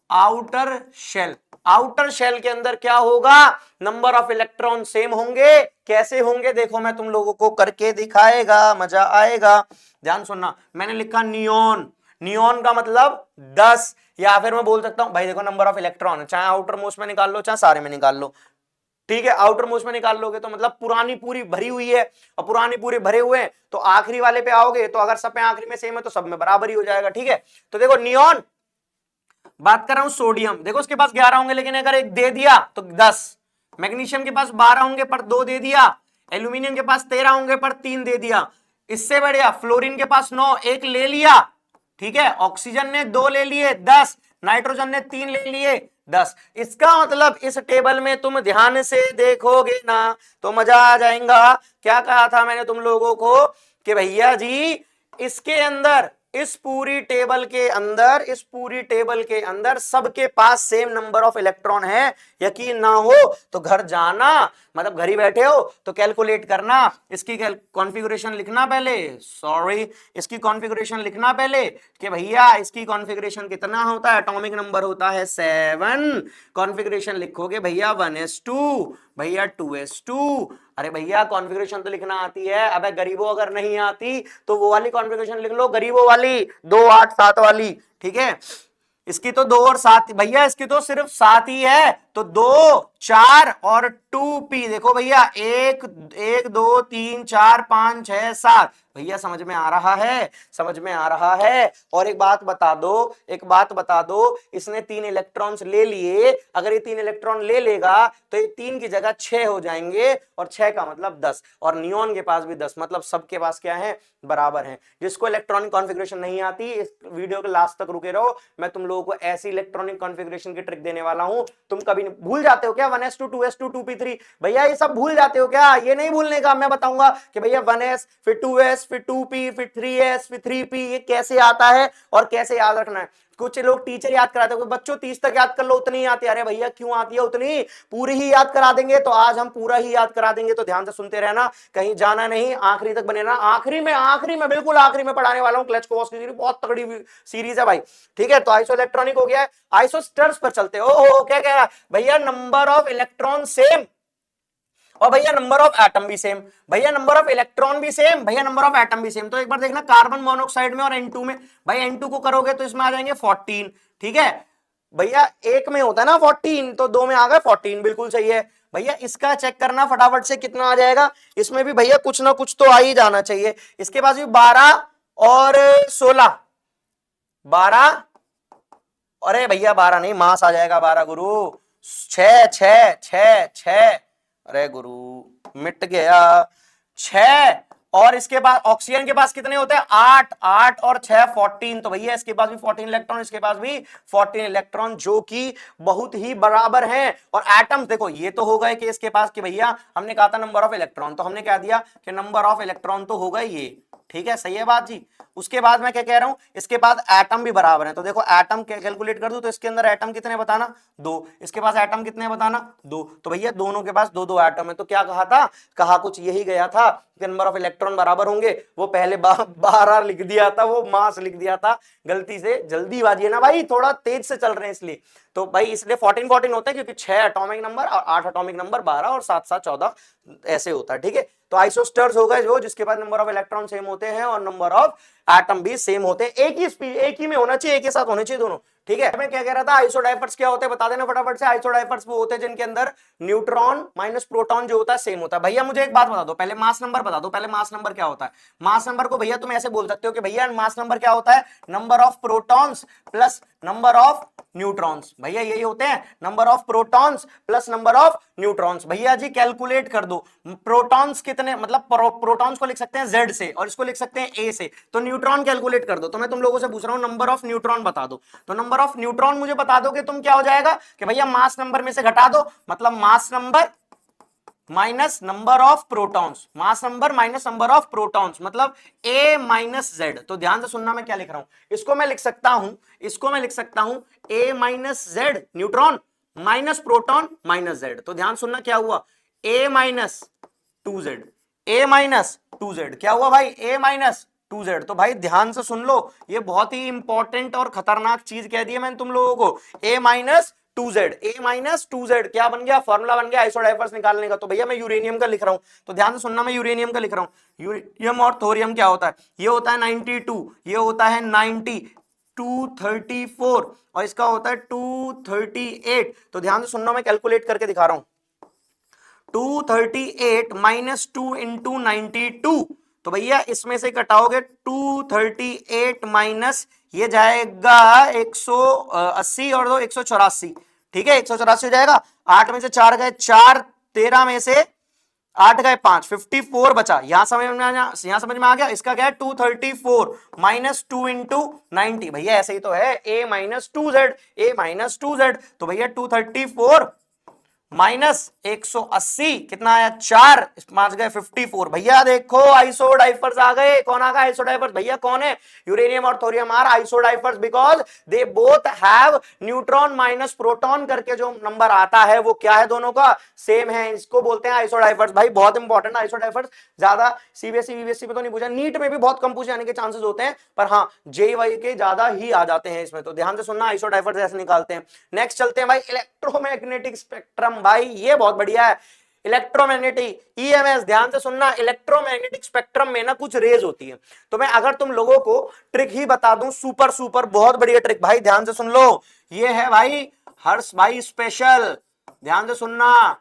outer shell. Outer shell के अंदर क्या होगा, नंबर ऑफ इलेक्ट्रॉन सेम होंगे। कैसे होंगे देखो, मैं तुम लोगों को करके दिखाएगा, मजा आएगा। ध्यान सुनना, मैंने लिखा नियोन, नियोन का मतलब 10, या फिर मैं बोल सकता हूं भाई देखो नंबर ऑफ इलेक्ट्रॉन, चाहे आउटर मोस्ट में निकाल लो चाहे सारे में निकाल लो, ठीक है। आउटर मोस्ट में निकाल लोगे तो मतलब पुरानी पूरी भरी हुई है, और पुरानी पूरी भरे हुए हैं तो आखिरी वाले पे आओगे तो अगर सब पे आखिरी में सेम है तो सब में बराबर ही हो जाएगा, ठीक है। तो देखो नियोन, बात कर रहा हूं सोडियम, देखो उसके पास 11 होंगे लेकिन अगर एक दे दिया तो 10, मैग्नीशियम के पास 12 होंगे पर 2 दे दिया, एल्यूमिनियम के पास 13 होंगे पर 3 दे दिया। इससे बढ़िया फ्लोरीन के पास 9, एक ले लिया, ठीक है। ऑक्सीजन ने 2 ले लिए, 10, नाइट्रोजन ने 3 ले लिए, 10। इसका मतलब इस टेबल में तुम ध्यान से देखोगे ना तो मजा आ जाएगा। क्या कहा था मैंने तुम लोगों को कि भैया जी इसके अंदर, इस पूरी टेबल के अंदर, इस पूरी टेबल के अंदर सबके पास सेम नंबर ऑफ इलेक्ट्रॉन है। यकीन ना हो तो घर जाना, मतलब घर ही बैठे हो तो कैलकुलेट करना, इसकी कॉन्फ़िगरेशन लिखना पहले, सॉरी इसकी कॉन्फ़िगरेशन लिखना पहले कि भैया इसकी कॉन्फ़िगरेशन कितना होता है, एटॉमिक नंबर होता है 7, कॉन्फ़िगरेशन लिखोगे भैया 1s2, भैया 2s2। अरे भैया कॉन्फ़िगरेशन तो लिखना आती है, अबे गरीबों अगर नहीं आती तो वो वाली कॉन्फ़िगरेशन लिख लो, गरीबों वाली 2 8 7 वाली, ठीक है। इसकी तो 2 और 7, भैया इसकी तो सिर्फ 7 ही है, तो 2 4 और 2p, देखो भैया 1 1 2 3 4 5 6 7, भैया समझ में आ रहा है, समझ में आ रहा है। और एक बात बता दो, एक बात बता दो, इसने 3 इलेक्ट्रॉन्स ले लिए, अगर ये 3 इलेक्ट्रॉन ले लेगा तो ये 3 की जगह 6 हो जाएंगे, और 6 का मतलब 10, और नियॉन के पास भी 10, मतलब सबके पास क्या है, बराबर है। जिसको इलेक्ट्रॉनिक कॉन्फ़िगरेशन नहीं आती, इस वीडियो के लास्ट तक रुके रहो, मैं तुम लोगों को ऐसी इलेक्ट्रॉनिक कॉन्फ़िगरेशन की ट्रिक देने वाला हूं। तुम कभी भूल जाते हो क्या 1s2 2s2 2p3, भैया ये सब भूल जाते हो क्या? ये नहीं भूलने का, मैं बताऊंगा कि भैया 1s फिर 2s फिर 2p फिर 3s फिर 3p ये कैसे आता है और कैसे याद रखना है। कुछ लोग टीचर याद कराते हैं, बच्चों 30 तक याद कर लो, उतनी ही आती है। अरे भैया क्यों आती है उतनी, पूरी ही याद करा देंगे। तो आज हम पूरा ही याद करा देंगे, तो ध्यान से सुनते रहना, कहीं जाना नहीं, आखिरी तक बने रहना। आखिरी में बिल्कुल आखिरी में पढ़ाने वाला हूं क्लच कोर्स की सीरीज, बहुत तगड़ी सीरीज है भाई, ठीक है। तो आइसो इलेक्ट्रॉनिक हो गया है, आइसो स्टर्स पर चलते हो। क्या कह रहा है भैया, नंबर ऑफ इलेक्ट्रॉन सेम, और भैया नंबर ऑफ एटम भी सेम, भैया नंबर ऑफ इलेक्ट्रॉन भी सेम, भैया नंबर ऑफ एटम भी सेम। तो एक बार देखना कार्बन मोनोऑक्साइड में और N2 में, भाई N2 को करोगे तो इसमें आ जाएंगे 14, ठीक है भैया। एक में होता है ना 14, तो 2 में आ गए 14, बिल्कुल सही है भैया। इसका चेक करना फटाफट से कितना आ जाएगा, इसमें भी भैया कुछ ना कुछ तो आ ही जाना चाहिए। इसके पास भी 12 और 16, 12, अरे भैया 12 नहीं, मास आ जाएगा 12 गुरु, 6 6 6 6, अरे गुरु मिट गया 6। और इसके बाद ऑक्सीजन के पास कितने होते हैं, 8, 8 और 6 14, तो भैया इसके पास भी 14 इलेक्ट्रॉन, इसके पास भी 14 इलेक्ट्रॉन, जो कि बहुत ही बराबर हैं। और एटम्स देखो, ये तो हो गए कि इसके पास कि भैया हमने कहा था नंबर ऑफ इलेक्ट्रॉन, तो हमने क्या दिया कि नंबर ऑफ इलेक्ट्रॉन तो हो गए ये, ठीक है, सही है बात जी। उसके बाद मैं क्या कह रहा हूं, इसके बाद एटम भी बराबर है। तो देखो एटम कैलकुलेट कर दो, तो इसके अंदर एटम कितने बताना, 2, इसके पास एटम कितने बताना, 2, तो भैया दोनों के पास 2 2 एटम है। तो क्या कहा था, कहा कुछ यही गया था कि नंबर ऑफ इलेक्ट्रॉन बराबर होंगे। वो पहले 12 लिख दिया था, वो मास लिख दिया था गलती से, जल्दीबाजी है ना भाई, थोड़ा तेज से चल रहे हैं इसलिए। तो भाई इसलिए 14 14 होते हैं, क्योंकि 6 एटॉमिक नंबर और 8 एटॉमिक नंबर, 12 और 7 7 14 ऐसे होता है, ठीक है। तो आइसोस्टर्स हो गए जो, जिसके पास नंबर ऑफ इलेक्ट्रॉन सेम होते हैं और नंबर ऑफ एटम भी सेम होते हैं। एक ही में होना चाहिए, एक ही साथ होने चाहिए दोनों, ठीक है। मैं क्या कह रहा था, आइसोडाइपर्स क्या होते हैं बता देना फटाफट से। आइसोडाइपर्स वो होते हैं जिनके अंदर न्यूट्रॉन माइनस प्रोटॉन जो होता है सेम होता है। भैया मुझे एक बात बता दो, पहले मास नंबर बता दो, पहले मास नंबर क्या होता है। मास नंबर को भैया तुम ऐसे बोल सकते हो कि भैया मास नंबर क्या होता है, number of protons plus number of neutrons, भैया यही होते हैं, number of protons plus number of neutrons. भैया जी कैलकुलेट कर दो, प्रोटॉन्स कितने, मतलब प्रोटॉन्स को लिख सकते हैं Z से और इसको लिख सकते हैं A से, तो न्यूट्रॉन कैलकुलेट कर दो। तो मैं तुम लोगों से पूछ रहा हूं नंबर ऑफ न्यूट्रॉन बता दो। तो नंबर ऑफ न्यूट्रॉन मुझे बता दोगे तुम, क्या हो जाएगा कि भैया मास नंबर में से घटा दो, मतलब mass number minus number of protons, mass number minus number of protons, मतलब A माइनस Z। तो ध्यान से सुनना मैं क्या लिख रहा हूं, इसको मैं लिख सकता हूं, इसको मैं लिख सकता हूं A minus Z neutron minus proton minus Z। तो ध्यान सुनना क्या हुआ, A minus 2Z, A minus 2Z, क्या हुआ भाई, A माइनस 2Z। तो भाई ध्यान से सुन लो, ये बहुत ही इंपॉर्टेंट और खतरनाक चीज कह दी है मैंने तुम लोगों को, A minus 2Z, A minus 2Z क्या बन गया, फॉर्मूला बन गया आइसोडाइपर्स निकालने का। तो भैया मैं यूरेनियम का लिख रहा हूं, तो ध्यान से सुनना, मैं यूरेनियम का लिख रहा हूं। यूरेनियम और थोरियम क्या होता है, ये होता है 92, ये होता है 90, 234 और इसका होता है 238। तो ध्यान से सुनना, मैं कैलकुलेट करके दिखा रहा हूं, 238 माइनस 2 इंटू 92, तो भैया इसमें से घटाओगे 238 माइनस ये जाएगा 180 और 2 184, ठीक है 184 हो जाएगा। 8 में से 4 गए 4, 13 में से 8 गए 5, 54 बचा। यहां समझ में आ गया, इसका क्या है 234 माइनस 2 इंटू 90, भैया ऐसे ही तो है, A minus 2Z, A minus 2Z। तो भैया 234 माइनस 180 कितना आया 4, 5 गए 54। भैया देखो आइसोडाइपर्स आ गए। कौन आ गया आइसोडाइपर्स, भैया कौन है, यूरेनियम और thorium are isodiaphers, because they both have neutron minus proton करके जो नंबर आता है वो क्या है, दोनों का सेम है, इसको बोलते हैं आइसोडाइपर्स। भाई बहुत इंपॉर्टेंट आइसोडाइपर्स, ज्यादा सीबीएसई वीबीएसई में तो नहीं पूछा, नीट में भी बहुत कम पूछे जाने के चांसेस होते हैं, पर हाँ जेईई के ज्यादा ही आ जाते हैं इसमें। तो ध्यान से सुनना, आइसोडाइपर्स ऐसे निकालते हैं। नेक्स्ट चलते हैं भाई, इलेक्ट्रोमैग्नेटिक स्पेक्ट्रम, भाई ये बहुत बढ़िया है, इलेक्ट्रोमैग्नेटिक ईएमएस। ध्यान से सुनना, इलेक्ट्रोमैग्नेटिक स्पेक्ट्रम में ना कुछ रेज होती है। तो मैं अगर तुम लोगों को ट्रिक ही बता दूं, सुपर सुपर बहुत बढ़िया ट्रिक, भाई ध्यान से सुन लो, ये है भाई हर्ष भाई स्पेशल, ध्यान से सुनना,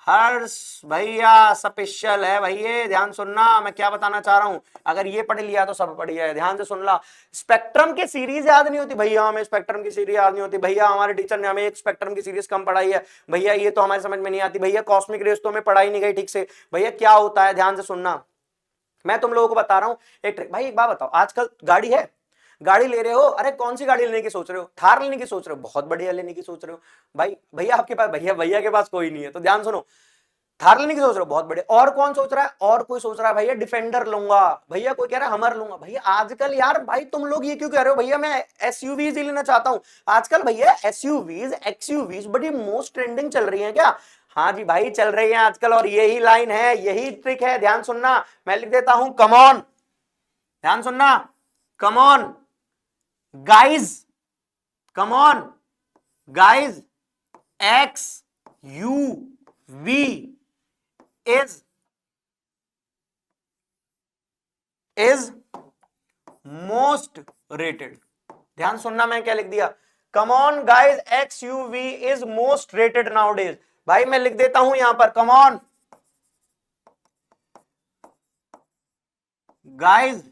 हर्ष भैया स्पेशल है भैया, ध्यान सुनना मैं क्या बताना चाह रहा हूं। अगर ये पढ़ लिया तो सब पढ़ लिया है, ध्यान से सुन ला। स्पेक्ट्रम की सीरीज याद नहीं होती भैया, हमें स्पेक्ट्रम की सीरीज याद नहीं होती भैया, हमारे टीचर ने हमें एक स्पेक्ट्रम की सीरीज कम पढ़ाई है भैया, ये तो हमारे समझ में नहीं आती भैया। कॉस्मिक रेस तो हमें पढ़ाई नहीं गई ठीक से भैया, क्या होता है ध्यान से सुनना। मैं तुम लोगों को बता रहा हूं एक ट्रिक। भाई एक बात बताओ, आजकल गाड़ी है, गाड़ी ले रहे हो, अरे कौन सी गाड़ी लेने की सोच रहे हो? थार लेने की सोच रहे हो? बहुत बढ़िया लेने की सोच रहे हो भाई। भैया आपके पास, भैया भैया के पास कोई नहीं है तो ध्यान सुनो, थार लेने की सोच रहे हो, बहुत बढ़िया। और कौन सोच रहा है? और कोई सोच रहा है भैया डिफेंडर लूंगा, भैया कोई कह रहा है हमर लूंगा। भैया आजकल यार भाई तुम लोग ये क्यों कह रहे हो भैया मैं एसयूवीज ही लेना चाहता हूं? आजकल भैया एसयूवीज एक्सयूवीज बड़ी मोस्ट ट्रेंडिंग चल रही है क्या? हाँ जी भाई चल रही है आजकल, और यही लाइन है, यही ट्रिक है, ध्यान सुनना। मैं लिख देता हूं कम ऑन, ध्यान सुनना, come on guys, come on guys, X U V is most rated. ध्यान सुनना मैं क्या लिख दिया, come on guys XUV is most rated nowadays. भाई मैं लिख देता हूं यहां पर, कम ऑन गाइज,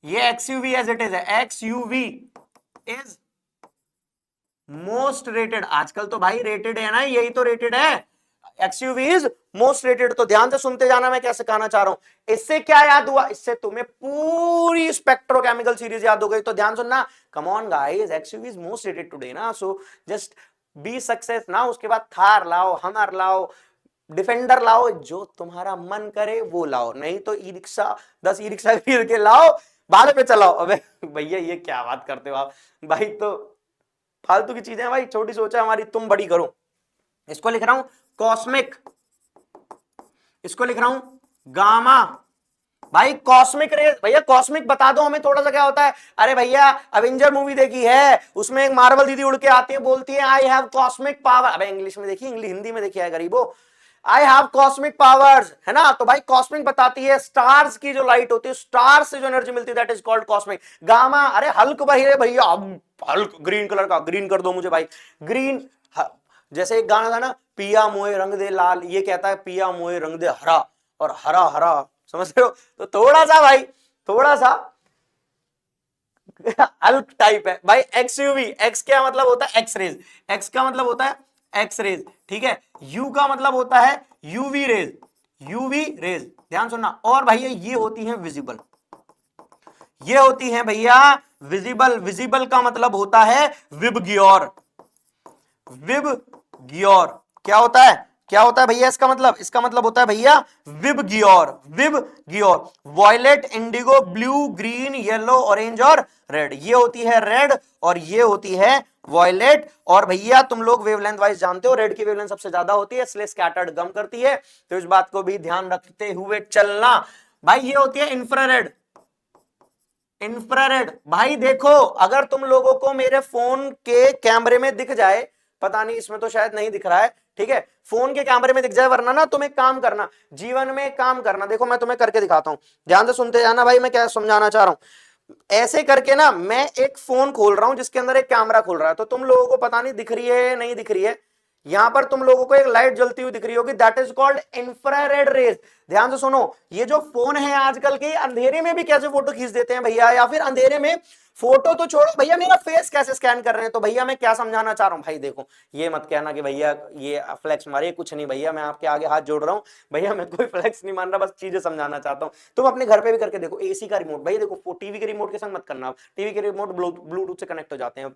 ये एक्सयूवी एज इट इज है, एक्सयूवी इज मोस्ट रेटेड। आजकल तो भाई रेटेड है ना, यही तो रेटेड है, एक्सयूवी इज मोस्ट रेटेड। तो ध्यान से सुनते जाना मैं क्या सिखाना चाह रहा हूं। इससे क्या याद हुआ? इससे तुम्हें पूरी स्पेक्ट्रोकेमिकल सीरीज याद हो गई। तो ध्यान सुनना, come on guys XUV is most rated today ना, सो जस्ट बी सक्सेस ना। उसके बाद थार लाओ, हमर लाओ, डिफेंडर लाओ, जो तुम्हारा मन करे वो लाओ, नहीं तो ई रिक्शा 10 ई रिक्शा खरीद के लाओ, भाड़े पे चलाओ। अबे भैया ये क्या बात करते हो आप भाई, तो फालतू की चीजें भाई, छोटी सोच है हमारी, तुम बड़ी करो। इसको लिख रहा हूं कॉस्मिक, इसको लिख रहा हूं गामा। भाई कॉस्मिक रेज, भैया कॉस्मिक बता दो हमें थोड़ा सा क्या होता है। अरे भैया अवेंजर मूवी देखी है, उसमें एक मार्वल दीदी उड़ के आती है, बोलती है आई हैव कॉस्मिक पावर। अबे इंग्लिश में देखी, इंग्लिश हिंदी में देखी है गरीबो, आई हैव कॉस्मिक पावर्स, है ना। तो भाई कॉस्मिक बताती है स्टार्स की जो लाइट होती है, स्टार्स से जो एनर्जी मिलती है, that is called cosmic. Gamma, अरे हल्क भैया, भैया हल्क ग्रीन कलर का, ग्रीन कर दो मुझे भाई, ग्रीन। जैसे एक गाना था ना, पिया मोए रंग दे लाल, ये कहता है पिया मोए रंग दे हरा, और हरा हरा, समझ रहे हो। तो थोड़ा सा भाई, थोड़ा सा हल्क टाइप है भाई। एक्सयूवी, एक्स क्या मतलब होता है? एक्स रेज, एक्स का मतलब होता है एक्स रेज, ठीक है। यू का मतलब होता है यूवी रेज, यूवी रेज, ध्यान सुनना। और भैया ये होती है विजिबल, ये होती है भैया विजिबल। विजिबल का मतलब होता है विबग्योर, विबग्योर क्या होता है? क्या होता है भैया इसका मतलब? इसका मतलब होता है भैया VIBGYOR, VIBGYOR. Violet, indigo, blue, green, yellow, orange और रेड। ये होती है रेड और ये होती है वॉयलेट। और भैया तुम लोग वेवलेंथ वाइज जानते हो, रेड की वेवलेंथ सबसे ज्यादा होती है, इसलिए स्कैटर्ड कम करती है, तो इस बात को भी ध्यान रखते हुए चलना। भाई ये होती है इंफ्रारेड, इंफ्रारेड। भाई देखो अगर तुम लोगों को मेरे फोन के कैमरे में दिख जाए, पता नहीं इसमें तो शायद नहीं दिख रहा है, ठीक है, फोन के कैमरे में दिख जाए, वरना ना तुम एक काम करना, जीवन में एक काम करना, देखो मैं तुम्हें करके दिखाता हूं, ध्यान से सुनते जाना भाई, मैं क्या समझाना चाह रहा हूं। ऐसे करके ना मैं एक फोन खोल रहा हूं जिसके अंदर एक कैमरा खोल रहा है, तो तुम लोगों को पता नहीं दिख रही है नहीं दिख रही है, यहां पर तुम लोगों को एक लाइट जलती हुई दिख रही होगी, that is called infrared rays. ध्यान से सुनो, ये जो फोन है आजकल के, अंधेरे में भी कैसे फोटो खींच देते हैं भैया, या फिर अंधेरे में फोटो तो छोड़ो भैया, मेरा फेस कैसे स्कैन कर रहे हैं। तो भैया मैं क्या समझाना चाह रहा हूं भाई, देखो ये मत कहना कि भैया ये फ्लेक्स मारे, कुछ नहीं भैया, मैं आपके आगे हाथ जोड़ रहा हूं भैया, मैं कोई फ्लेक्स नहीं मान रहा, बस चीजें समझाना चाहता हूं। तुम अपने घर पे भी करके देखो, एसी का रिमोट, भैया देखो टीवी के रिमोट के संग मत करना, टीवी के रिमोट ब्लूटूथ से कनेक्ट हो जाते हैं।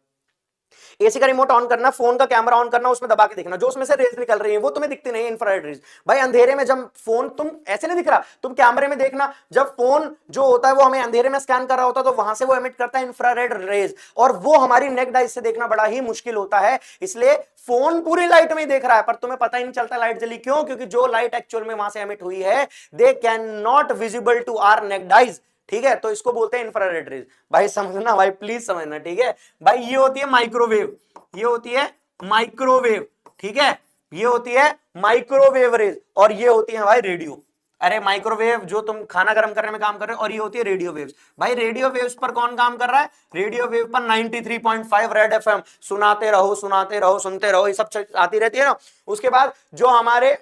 एसी का रिमोट ऑन करना, फोन का कैमरा ऑन करना, उसमें दबा के देखना, जो उसमें से रेज निकल रही है वो तुम्हें दिखती नहीं, इंफ्रारेड रेज। भाई अंधेरे में जब फोन, तुम ऐसे नहीं दिख रहा, तुम कैमरे में देखना, जब फोन जो होता है वो हमें अंधेरे में स्कैन कर रहा होता है, तो वहां से वो एमिट करता है इंफ्रारेड रेज, और वो हमारी नेक्ड आई से देखना बड़ा ही मुश्किल होता है, इसलिए फोन पूरी लाइट में देख रहा है पर तुम्हें पता ही नहीं चलता लाइट जली क्यों, क्योंकि जो लाइट एक्चुअल में वहां से एमिट हुई है, they can not visible to our naked eyes, ठीक है। तो इसको बोलते हैं इंफ्रारेड रेज। भाई समझना भाई, प्लीज समझना, ठीक है भाई। ये होती है माइक्रोवेव, ये होती है माइक्रोवेव, ठीक है, ये होती है माइक्रोवेव रेज, और ये होती है भाई रेडियो। अरे माइक्रोवेव जो तुम खाना गर्म करने में काम कर रहे हो, और ये होती है रेडियो वेव्स। भाई रेडियो वेव्स पर कौन काम कर रहा है? रेडियो वेव पर 93.5 रेड एफएम, सुनाते रहो सुनाते रहो सुनते रहो, ये सब आती रहती है ना। उसके बाद जो हमारे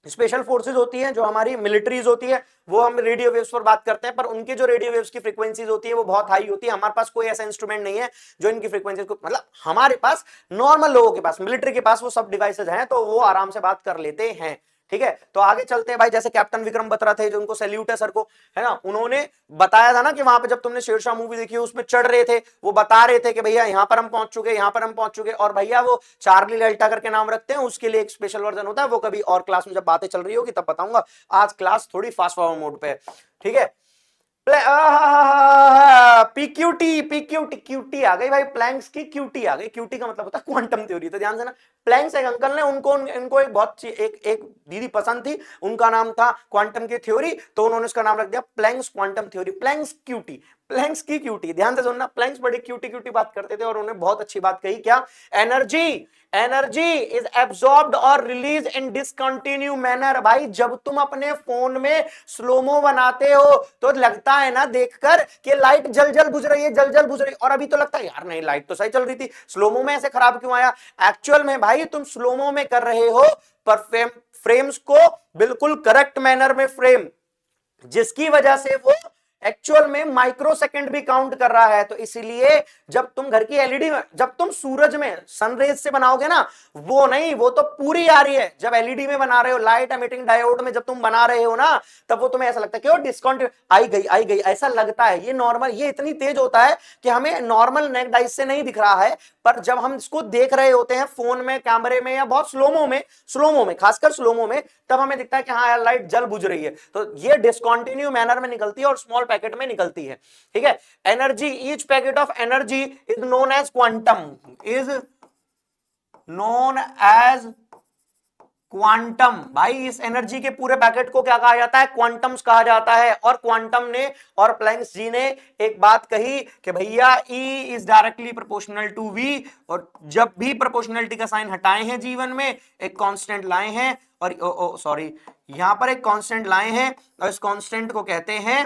स्पेशल फोर्सेज होती हैं, जो हमारी मिलिट्रीज होती है, वो हम रेडियो वेव्स पर बात करते हैं, पर उनकी जो रेडियो वेव्स की फ्रीक्वेंसीज होती है वो बहुत हाई होती है। हमारे पास कोई ऐसा इंस्ट्रूमेंट नहीं है जो इनकी फ्रीक्वेंसीज को, मतलब हमारे पास नॉर्मल लोगों के पास, मिलिट्री के पास वो सब डिवाइसेज हैं, तो वो आराम से बात कर लेते हैं। ठीक है, तो आगे चलते हैं भाई। जैसे कैप्टन विक्रम बत्रा थे, जो उनको सैल्यूट है सर को, है ना, उन्होंने बताया था ना कि वहां पे जब तुमने शेरशाह मूवी देखी उसमें चढ़ रहे थे, वो बता रहे थे कि भैया यहां पर हम पहुंच चुके, यहां पर हम पहुंच चुके, और भैया वो चार्ली डेल्टा करके नाम रखते हैं, उसके लिए एक स्पेशल वर्जन होता है, वो कभी और क्लास में जब बातें चल रही होगी तब बताऊंगा। आज क्लास थोड़ी फास्ट फॉरवर्ड मोड पे है, ठीक है। पीक्यूटी पीक्यूटी क्यूटी आ गई भाई, प्लैंक्स की क्यूटी आ गई। क्यूटी का मतलब होता है क्वांटम थ्योरी। तो ध्यान से ना, प्लैंक्स एक अंकल ने, इनको एक बहुत एक दीदी पसंद थी, उनका नाम था क्वांटम की थ्योरी, तो उन्होंने उसका नाम रख दिया Planck's quantum theory. Planck's QT, Planck's की क्यूटी। ध्यान से सुनना, प्लैंक्स बड़ी क्यूटी क्यूटी बात करते थे, और उन्होंने बहुत अच्छी बात कही, क्या? एनर्जी इज एब्सॉर्ब्ड और रिलीज इन डिसकंटिन्यू मैनर। भाई जब तुम अपने फोन में स्लोमो बनाते हो तो लगता है ना देखकर कि लाइट जल जल बुझ रही है, जल जल बुझ रही है, और अभी तो लगता है यार नहीं लाइट तो सही चल रही थी, स्लोमो में ऐसे खराब क्यों आया? एक्चुअल में भाई तुम स्लोमो में कर रहे हो, पर फ्रेम्स को बिल्कुल करेक्ट मैनर में फ्रेम, जिसकी वजह से वो एक्चुअल में माइक्रो सेकंड भी काउंट कर रहा है। तो इसीलिए जब तुम घर की एलईडी में, जब तुम सूरज में सनरेज से बनाओगे ना, वो नहीं, वो तो पूरी आ रही है। जब एलईडी में बना रहे हो, लाइट एमिटिंग डायोड में जब तुम बना रहे हो ना, तब वो तुम्हें ऐसा लगता है कि वो डिस्काउंट आई गई ऐसा लगता है। ये नॉर्मल, ये इतनी तेज होता है कि हमें नॉर्मल नेक्ड आइज से नहीं दिख रहा है, पर जब हम इसको देख रहे होते हैं फोन में, कैमरे में, या बहुत स्लोमो में खासकर स्लोमो में, तब हमें दिखता है कि हाँ यार लाइट जल बुझ रही है। तो ये डिसकंटिन्यू मैनर में निकलती है और स्मॉल पैकेट में निकलती है। ठीक है, energy, each packet of energy is known as quantum, is known as quantum. भाई इस एनर्जी के पूरे पैकेट को क्या कहा जाता है? क्वांटम्स कहा जाता है। और क्वांटम ने और प्लैंक्स जी ने एक बात कही कि भैया E is directly proportional to V, और जब भी प्रोपोर्शनलिटी का साइन हटाए हैं जीवन में, एक कांस्टेंट लाए हैं, और सॉरी यहां पर एक कांस्टेंट लाए हैं, और इस कांस्टेंट को कहते हैं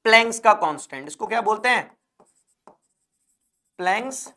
प्लैंक्स का कांस्टेंट। इसको क्या बोलते हैं? Planck's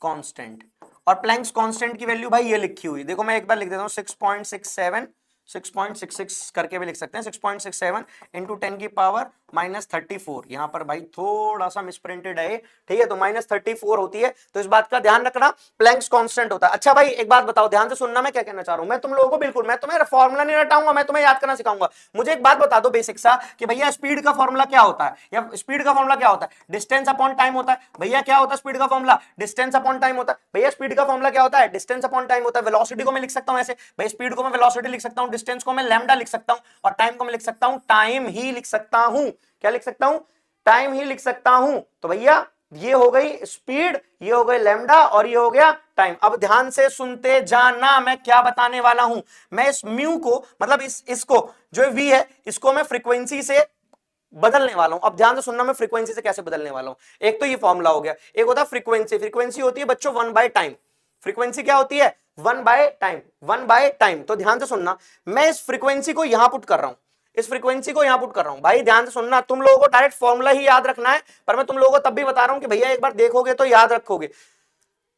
constant. और प्लैंक्स कांस्टेंट की वैल्यू भाई ये लिखी हुई, देखो मैं एक बार लिख देता हूं, 6.66 करके भी लिख सकते हैं, 6.67 इंटू 10 की पावर -34। यहां पर भाई थोड़ा सा मिसप्रिंटेड है, ठीक है, तो -34 होती है। तो इस बात का ध्यान रखना, प्लैंक्स कांस्टेंट होता है। अच्छा भाई एक बात बताओ, ध्यान से सुनना, मैं क्या कहना चाह रहा हूं। मैं तुम लोगों को बिल्कुल, मैं तुम्हें फॉर्मुला नहीं रटाऊंगा, मैं तुम्हें याद करना सिखाऊंगा। मुझे एक बात बता दो बेसिक सा, कि भैया स्पीड का फॉर्मुला क्या होता है, या स्पीड का फॉर्मुला क्या होता है? डिस्टेंस अपॉन टाइम होता है। भैया क्या होता है स्पीड का फॉर्मुला? डिस्टेंस अपॉन टाइम होता है। भैया स्पीड का फॉर्मुला क्या होता है? डिस्टेंस अपॉन टाइम होता है। वेलोसिटी को मैं लिख सकता हूं ऐसे, भाई स्पीड को मैं वेलोसिटी लिख सकता हूं, डिस्टेंस को मैं लैम्डा लिख सकता हूं, और टाइम को मैं लिख सकता हूं टाइम ही लिख सकता हूं। क्या लिख सकता हूं? टाइम ही लिख सकता हूं। तो भैया ये हो गई स्पीड, ये हो गई लैम्डा, और ये हो गया टाइम। अब ध्यान से सुनते जाना मैं क्या बताने वाला हूं। मैं इस म्यू को, मतलब इसको जो V है, इसको मैं फ्रीक्वेंसी से बदलने वाला हूं। अब ध्यान से सुनना, मैं फ्रीक्वेंसी से कैसे बदलने वाला हूं। एक तो ये फॉर्मूला हो गया, एक होता है फ्रीक्वेंसी। फ्रीक्वेंसी होती है बच्चों 1/टाइम। फ्रीक्वेंसी क्या होती है? 1/टाइम, 1/टाइम। तो ध्यान से सुनना, मैं इस फ्रीक्वेंसी को यहां पुट कर रहा हूं, इस फ्रीक्वेंसी को यहां पुट कर रहा हूं। भाई ध्यान से सुनना, तुम लोगों को डायरेक्ट फॉर्मूला ही याद रखना है, पर मैं तुम लोगों को तब भी बता रहा हूं कि भैया एक बार देखोगे तो याद रखोगे।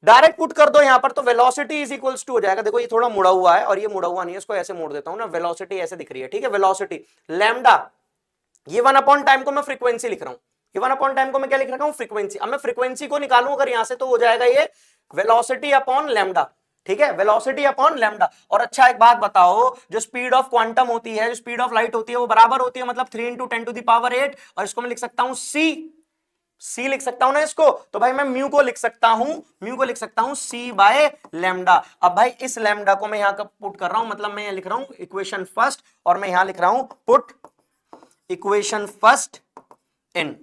डायरेक्ट पुट कर दो यहां पर, तो वेलोसिटी इज इक्वल्स टू हो जाएगा। देखो ये थोड़ा मुड़ा हुआ है, और ये मुड़ा हुआ नहीं है, इसको ऐसे मोड़ देता हूं ना, वेलोसिटी ऐसे दिख रही है, ठीक है। वेलोसिटी लैम्डा, ये 1/टाइम को मैं फ्रीक्वेंसी लिख रहा हूं, ये 1/टाइम को मैं क्या लिख रहा हूं? फ्रीक्वेंसी। अब मैं फ्रीक्वेंसी को निकालूं अगर यहां से, तो हो जाएगा ये वेलोसिटी अपॉन लैम्डा, ठीक है, वेलोसिटी अपॉन लैम्डा। और अच्छा एक बात बताओ, जो स्पीड ऑफ क्वांटम होती है, जो स्पीड ऑफ लाइट होती है, वो बराबर होती है, मतलब 3 × 10⁸, और इसको मैं लिख सकता हूं C लिख सकता हूं ना इसको। तो भाई मैं म्यू को लिख सकता हूं, C/λ। अब भाई इस लैम्डा को मैं यहां का पुट कर रहा हूं, मतलब मैं यहां लिख रहा हूं इक्वेशन फर्स्ट, और मैं यहां लिख रहा हूं put equation first in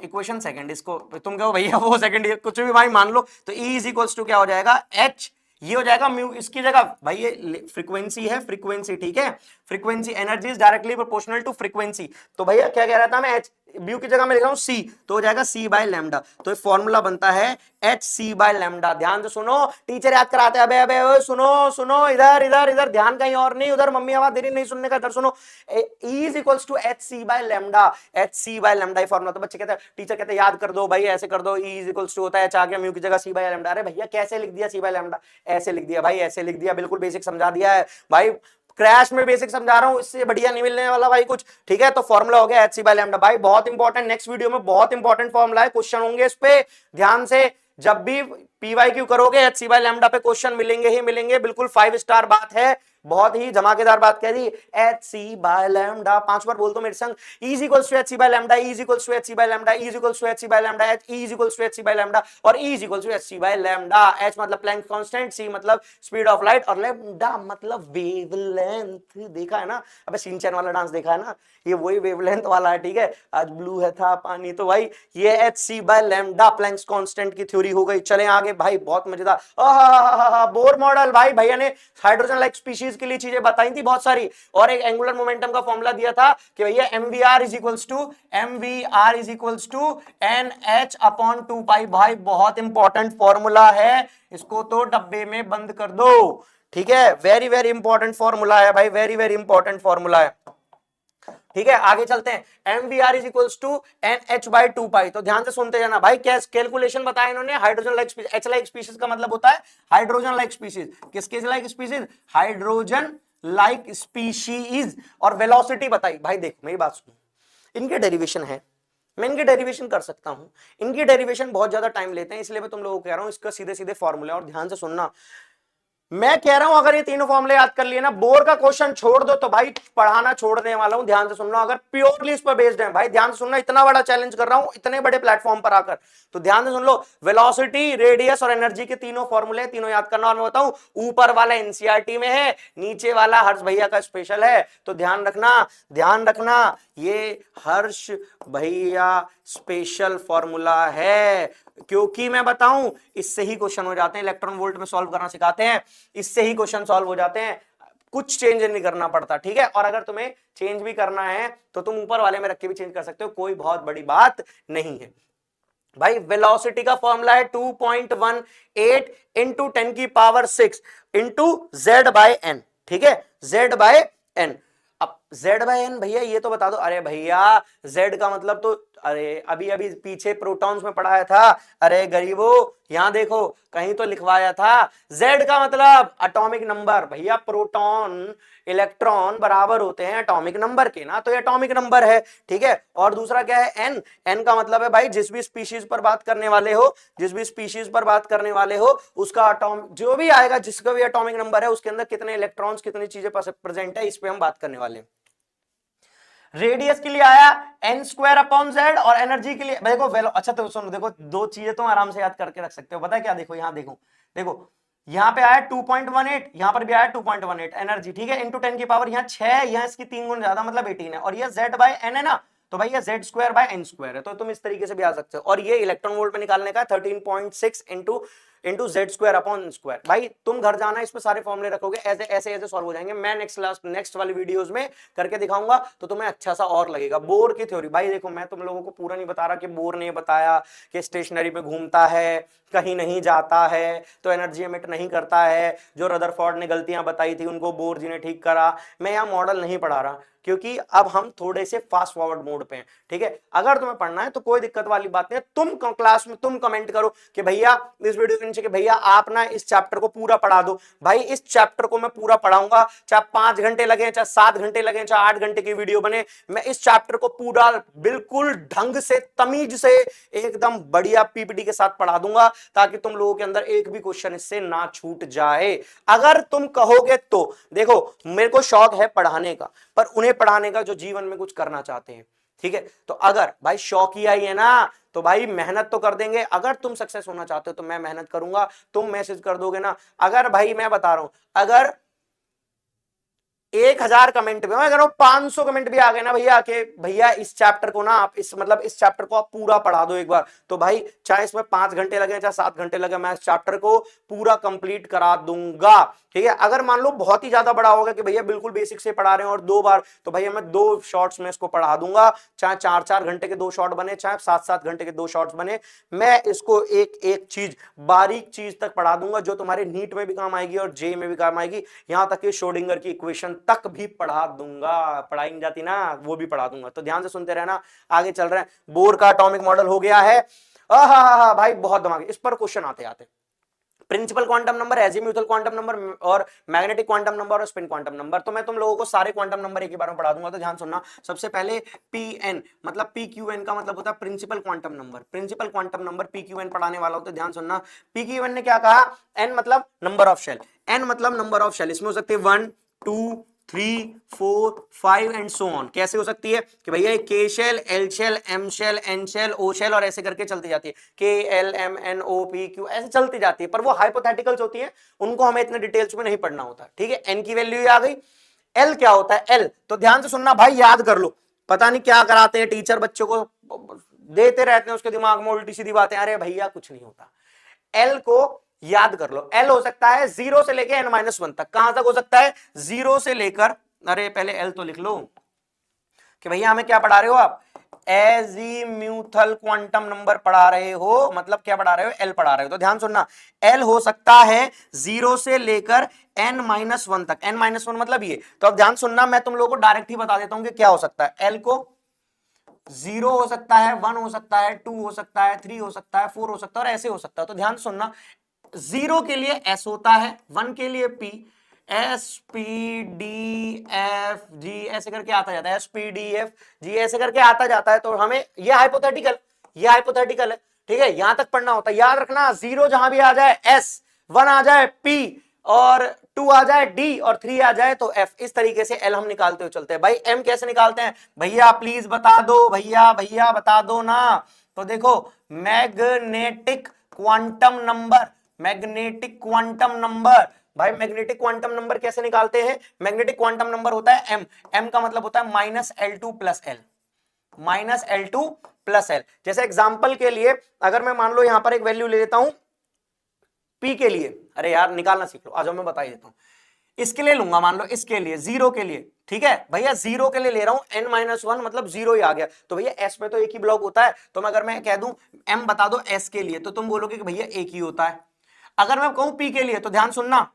equation second. इसको तुम कहो भैया वो सेकंड, कुछ भी भाई मान लो, तो E इज इक्वल्स टू क्या हो जाएगा? H, ये हो जाएगा म्यू। इसकी जगह भाई ये फ्रीक्वेंसी है, फ्रीक्वेंसी, ठीक है, frequency, energy is directly proportional to frequency. तो भैया क्या कह रहा था मैं? H, म्यू की जगह मैं लिख रहा हूं सी, तो हो जाएगा सी बाय लैम्डा। तो ये फॉर्मूला बनता है एच सी बाय लैम्डा। ध्यान से सुनो, टीचर याद कराते हैं, अबे अबे ओए सुनो सुनो, इधर इधर इधर ध्यान कहीं और नहीं, उधर मम्मी आवाज दे रही नहीं सुनने का, इधर सुनो। E is equals to h c by lambda, h c by lambda ये फॉर्मूला। तो बच्चे कहते हैं, टीचर कहते हैं याद कर दो भाई, ऐसे कर दो, ई इज इक्वल्स टू होता है एच आ गया म्यू की जगह सी बाय लैम्डा। अरे भैया कैसे लिख दिया सी बाय लैम्डा? ऐसे लिख दिया भाई, ऐसे लिख दिया, बिल्कुल बेसिक समझा दिया है भाई, क्रैश में बेसिक समझा रहा हूं, इससे बढ़िया नहीं मिलने वाला भाई कुछ। ठीक है, तो फॉर्मूला हो गया एच सी बाय लैम्डा। भाई बहुत इंपॉर्टेंट, नेक्स्ट वीडियो में बहुत इंपॉर्टेंट फॉर्मूला है, क्वेश्चन होंगे इस पे ध्यान से। जब भी पीवाईक्यू करोगे एच सी बाय लैम्डा पे क्वेश्चन मिलेंगे ही मिलेंगे, बिल्कुल 5 स्टार बात है, बहुत ही धमाकेदार बात कह दी। एच सी बाय लैम्डा 5 बार बोल दो मेरे संग, E is equals to h c by lambda, E is equals to h c by lambda, E is equals to h c by lambda, h E is equals to h c by lambda, और E is equals to h c by lambda. H मतलब Planck constant, c मतलब speed of light, और lambda मतलब wavelength. देखा है ना, अबे Shinchan वाला डांस देखा है ना, ये वही वेवलेंथ वाला है। ठीक है, आज ब्लू है था पानी, तो भाई ये h c by lambda Planck constant की थ्योरी हो गई। चलें आगे भाई, बहुत मजेदार। बोर मॉडल, भाई भैया ने हाइड्रोजन लाइक स्पीशीज के लिए चीजें बताई थी बहुत सारी, और एक एंगुलर मोमेंटम का फॉर्मूला दिया था कि भैया mvr is equals to nh upon 2 pi. भाई बहुत इंपॉर्टेंट फॉर्मूला है, इसको तो डब्बे में बंद कर दो। ठीक है, वेरी वेरी इंपॉर्टेंट फॉर्मूला है भाई, वेरी वेरी इंपॉर्टेंट फॉर्मूला है। ठीक है, आगे चलते हैं। mvr is equals to nh by 2 pi. तो ध्यान से सुनते जाना भाई, क्या कैलकुलेशन बताया इन्होंने, hydrogen like species. H like species का मतलब होता है हाइड्रोजन लाइक स्पीशीज। किसके like species? Hydrogen like species. और वेलोसिटी बताई। भाई देखो मेरी बात सुनो, इनके डेरिवेशन है, मैं इनकी डेरिवेशन कर सकता हूं, इनकी डेरिवेशन बहुत ज्यादा टाइम लेते हैं, इसलिए मैं तुम लोगों को कह रहा हूं इसका सीधे सीधे फॉर्मूला। और ध्यान से सुनना, मैं कह रहा हूं अगर ये तीनों फॉर्मूले याद कर लिए ना, बोर्ड का क्वेश्चन छोड़ दो तो भाई पढ़ाना छोड़ने वाला हूं। ध्यान से सुनना, अगर प्योरली इस पर बेस्ड है भाई, ध्यान से सुनना, इतना बड़ा चैलेंज कर रहा हूं इतने बड़े प्लेटफॉर्म पर आकर, तो ध्यान से सुन लो। वेलोसिटी, रेडियस और एनर्जी के तीनों फॉर्मूले, तीनों याद करना। और मैं बताऊं, ऊपर वाला एनसीईआरटी में है, नीचे वाला हर्ष भैया का स्पेशल है, तो ध्यान रखना, ध्यान रखना, ये हर्ष भैया स्पेशल फॉर्मूला है। क्योंकि मैं बताऊं, इससे ही क्वेश्चन हो जाते हैं, इलेक्ट्रॉन वोल्ट में सॉल्व करना सिखाते हैं, इससे ही क्वेश्चन सॉल्व हो जाते हैं, कुछ चेंज नहीं करना पड़ता। ठीक है, और अगर तुम्हें चेंज भी करना है तो तुम ऊपर वाले में रख के भी चेंज कर सकते हो, कोई बहुत बड़ी बात नहीं है भाई। वेलोसिटी का फॉर्मूला है 2.18 इंटू 10 की power 6 into Z by n. ठीक है, जेड बाय एन। अब जेड बाय एन भैया ये तो बता दो। अरे भैया जेड का मतलब तो, अरे अभी अभी पीछे प्रोटॉन्स में पढ़ाया था, अरे गरीबो यहां देखो कहीं तो लिखवाया था। जेड का मतलब एटॉमिक नंबर। भैया प्रोटॉन इलेक्ट्रॉन बराबर होते हैं एटॉमिक नंबर के ना, तो ये एटॉमिक नंबर है। ठीक है, और दूसरा क्या है? एन। एन का मतलब है भाई जिस भी स्पीशीज पर बात करने वाले हो, जिस भी स्पीशीज पर बात करने वाले हो उसका एटॉम जो भी आएगा, जिसका भी एटॉमिक नंबर है उसके अंदर कितने इलेक्ट्रॉन्स कितनी चीजें प्रेजेंट है, इस पे हम बात करने वाले हैं। रेडियस के लिए आया एन स्क्वायर अपॉन जेड, और एनर्जी के लिए देखो अच्छा तो सुनो, देखो दो चीजें तुम आराम से याद करके रख सकते हो। पता है क्या? देखो यहां देखो, देखो यहां पे आया 2.18, यहां पर भी आया 2.18 एनर्जी। ठीक है, इंटू 10 की पावर यहां 6, यहां इसकी 3 गुना ज्यादा मतलब 18 है, और ये जेड बाय एन है ना, तो भाई ये Z square by n square है। तो तुम इस तरीके से भी आ सकते हो। और ये इलेक्ट्रॉन वोल्ट में निकालने का 13.6 into Z square upon square. भाई तुम घर जाना, इस पे सारे फॉर्मुले रखोगे, ऐसे ऐसे ऐसे सॉल्व हो जाएंगे। मैं नेक्स्ट वाली वीडियोस में करके दिखाऊंगा, तो तुम्हें अच्छा सा और लगेगा। बोर की थ्योरी, भाई देखो मैं तुम लोगों को पूरा नहीं बता रहा कि बोर ने बताया कि स्टेशनरी पे घूमता है, कहीं नहीं जाता है, तो एनर्जी एमिट नहीं करता है, जो रदरफोर्ड ने गलतियां बताई थी उनको बोर जी ने ठीक करा। मैं यहाँ मॉडल नहीं पढ़ा रहा, क्योंकि अब हम थोड़े से फास्ट फॉरवर्ड मोड पे हैं। ठीक है, अगर तुम्हें पढ़ना है तो कोई दिक्कत वाली बात नहीं है, तुम क्लास में तुम कमेंट करो कि भैया इस वीडियो के नीचे कि भैया आप ना इस चैप्टर को पूरा पढ़ा दो। भाई इस चैप्टर को मैं पूरा पढ़ाऊंगा, चाहे 5 घंटे लगे, चाहे 7 घंटे लगे, चाहे 8 घंटे की वीडियो बने, मैं इस चैप्टर को पूरा बिल्कुल ढंग से तमीज से एकदम बढ़िया पीपीटी के साथ पढ़ा दूंगा, ताकि तुम लोगों के अंदर एक भी क्वेश्चन इससे ना छूट जाए। अगर तुम कहोगे तो देखो, मेरे को शौक है पढ़ाने का, पर उन्हें पढ़ाने का जो जीवन में कुछ करना चाहते हैं। ठीक है, तो अगर भाई शौकिया ही है ना, तो भाई मेहनत तो कर देंगे। अगर तुम सक्सेस होना चाहते हो तो मैं मेहनत करूंगा, तुम मैसेज कर दोगे ना। अगर भाई मैं बता रहा हूं, अगर 1000 कमेंट में, मैं कह रहा हूं 500 कमेंट भी आ गए ना भैया कि भैया इस चैप्टर को ना आप इस चैप्टर को आप पूरा पढ़ा दो एक बार, तो भाई चाहे इसमें 5 घंटे लगे चाहे 7 घंटे लगे, मैं इस चैप्टर को पूरा कंप्लीट करा दूंगा। ठीक है, अगर मान लो बहुत ही ज्यादा बड़ा होगा कि भैया बिल्कुल बेसिक से पढ़ा रहे हैं और 2 बार, तो भैया मैं 2 शॉर्ट्स में इसको पढ़ा दूंगा, चाहे 4-4 घंटे के 2 शॉर्ट बने, चाहे 7-7 घंटे के 2 शॉर्ट्स बने, मैं इसको एक एक चीज बारीक चीज तक पढ़ा दूंगा जो तुम्हारे नीट में भी काम आएगी और जे में भी काम आएगी, यहां तक कि श्रोडिंगर की इक्वेशन तक भी पढ़ा दूंगा, पढ़ाई नहीं जाती ना वो भी पढ़ा दूंगा। तो ध्यान से सुनते रहना, आगे चल रहे हैं। बोर का एटॉमिक मॉडल हो गया है, भाई बहुत दिमाग, इस पर क्वेश्चन आते आते principal quantum number, azimuthal quantum number और मैग्नेटिक क्वांटम नंबर और स्पिन क्वांटम नंबर। तो मैं तुम लोगों को सारे क्वांटम नंबर एक ही बार में पढ़ा दूंगा, तो ध्यान सुनना। सबसे पहले पीएन मतलब पीक्यूएन का मतलब होता है principal quantum number, principal quantum number PQN पढ़ाने वाला हो तो ध्यान सुनना। पीक्यूएन ने क्या कहा, एन मतलब नंबर ऑफ शेल, एन मतलब नंबर ऑफ शेल, इसमें हो सकते हैं 1 2 3 4 5 एंड सो ऑन। कैसे हो सकती है कि भैया K shell, L shell, M shell, N shell, O shell और ऐसे करके चलती जाती है, K L M N O P Q ऐसे चलती जाती है, पर वो हाइपोथेटिकल्स होती है, उनको हमें इतने डिटेल्स में नहीं पढ़ना होता। ठीक है, एन की वैल्यू आ गई। एल क्या होता है, एल तो ध्यान से सुनना भाई, याद कर लो, पता नहीं क्या कराते हैं टीचर, बच्चों को देते रहते हैं उसके दिमाग में उल्टी सीधी बातें, अरे भैया कुछ नहीं होता। एल को याद कर लो, एल हो सकता है 0 से लेकर n-1 तक, कहां तक हो सकता है 0 से लेकर, अरे पहले एल तो लिख लो कि भैया हमें क्या पढ़ा रहे हो आप, एजीम्यूथल क्वांटम नंबर पढ़ा रहे हो, मतलब क्या पढ़ा रहे हो, एल पढ़ा रहे हो। तो ध्यान सुनना, एल हो सकता है 0 से लेकर n-1 तक, n-1 मतलब ये। तो अब ध्यान सुनना, मैं तुम लोगों को डायरेक्ट ही बता देता हूं कि क्या हो सकता है। एल को 0 हो सकता है, 1 हो सकता है, 2 हो सकता है, 3 हो सकता है, 4 हो सकता है और ऐसे हो सकता है। तो ध्यान सुनना, 0 के लिए S होता है, 1 के लिए P, S P D F G ऐसे करके आता जाता है, S P D F G ऐसे करके आता जाता है। तो हमें ये हाइपोथेटिकल है, ठीक है, यहां तक पढ़ना होता है। याद रखना, 0 जहां भी आ जाए S, 1 आ जाए P और 2 आ जाए D और 3 आ जाए तो F। इस तरीके से L हम निकालते हुए चलते हैं। भाई M कैसे निकालते हैं भैया, प्लीज बता दो भैया, भैया बता दो ना। तो देखो, magnetic quantum number, magnetic quantum number, भाई मैग्नेटिक क्वांटम नंबर कैसे निकालते हैं, मैग्नेटिक क्वांटम नंबर होता है m, m का मतलब होता है -L2 plus L, -L2 plus L. जैसे एग्जांपल के लिए अगर मैं मान लो यहां पर एक वैल्यू ले लेता हूं p के लिए, अरे यार निकालना सीख लो, आ जाओ मैं बता ही देता हूं। इसके लिए लूंगा, मान लो इसके लिए 0 के लिए, ठीक है भैया 0 के लिए ले रहा हूं, n-1 मतलब 0 ही आ गया। तो भैया s में तो एक ही ब्लॉक होता है, तो अगर मैं कह दूं m बता दो s के लिए, तो तुम बोलोगे कि भैया एक ही होता है। अगर मैं कहूं p के लिए, तो ध्यान सुनना,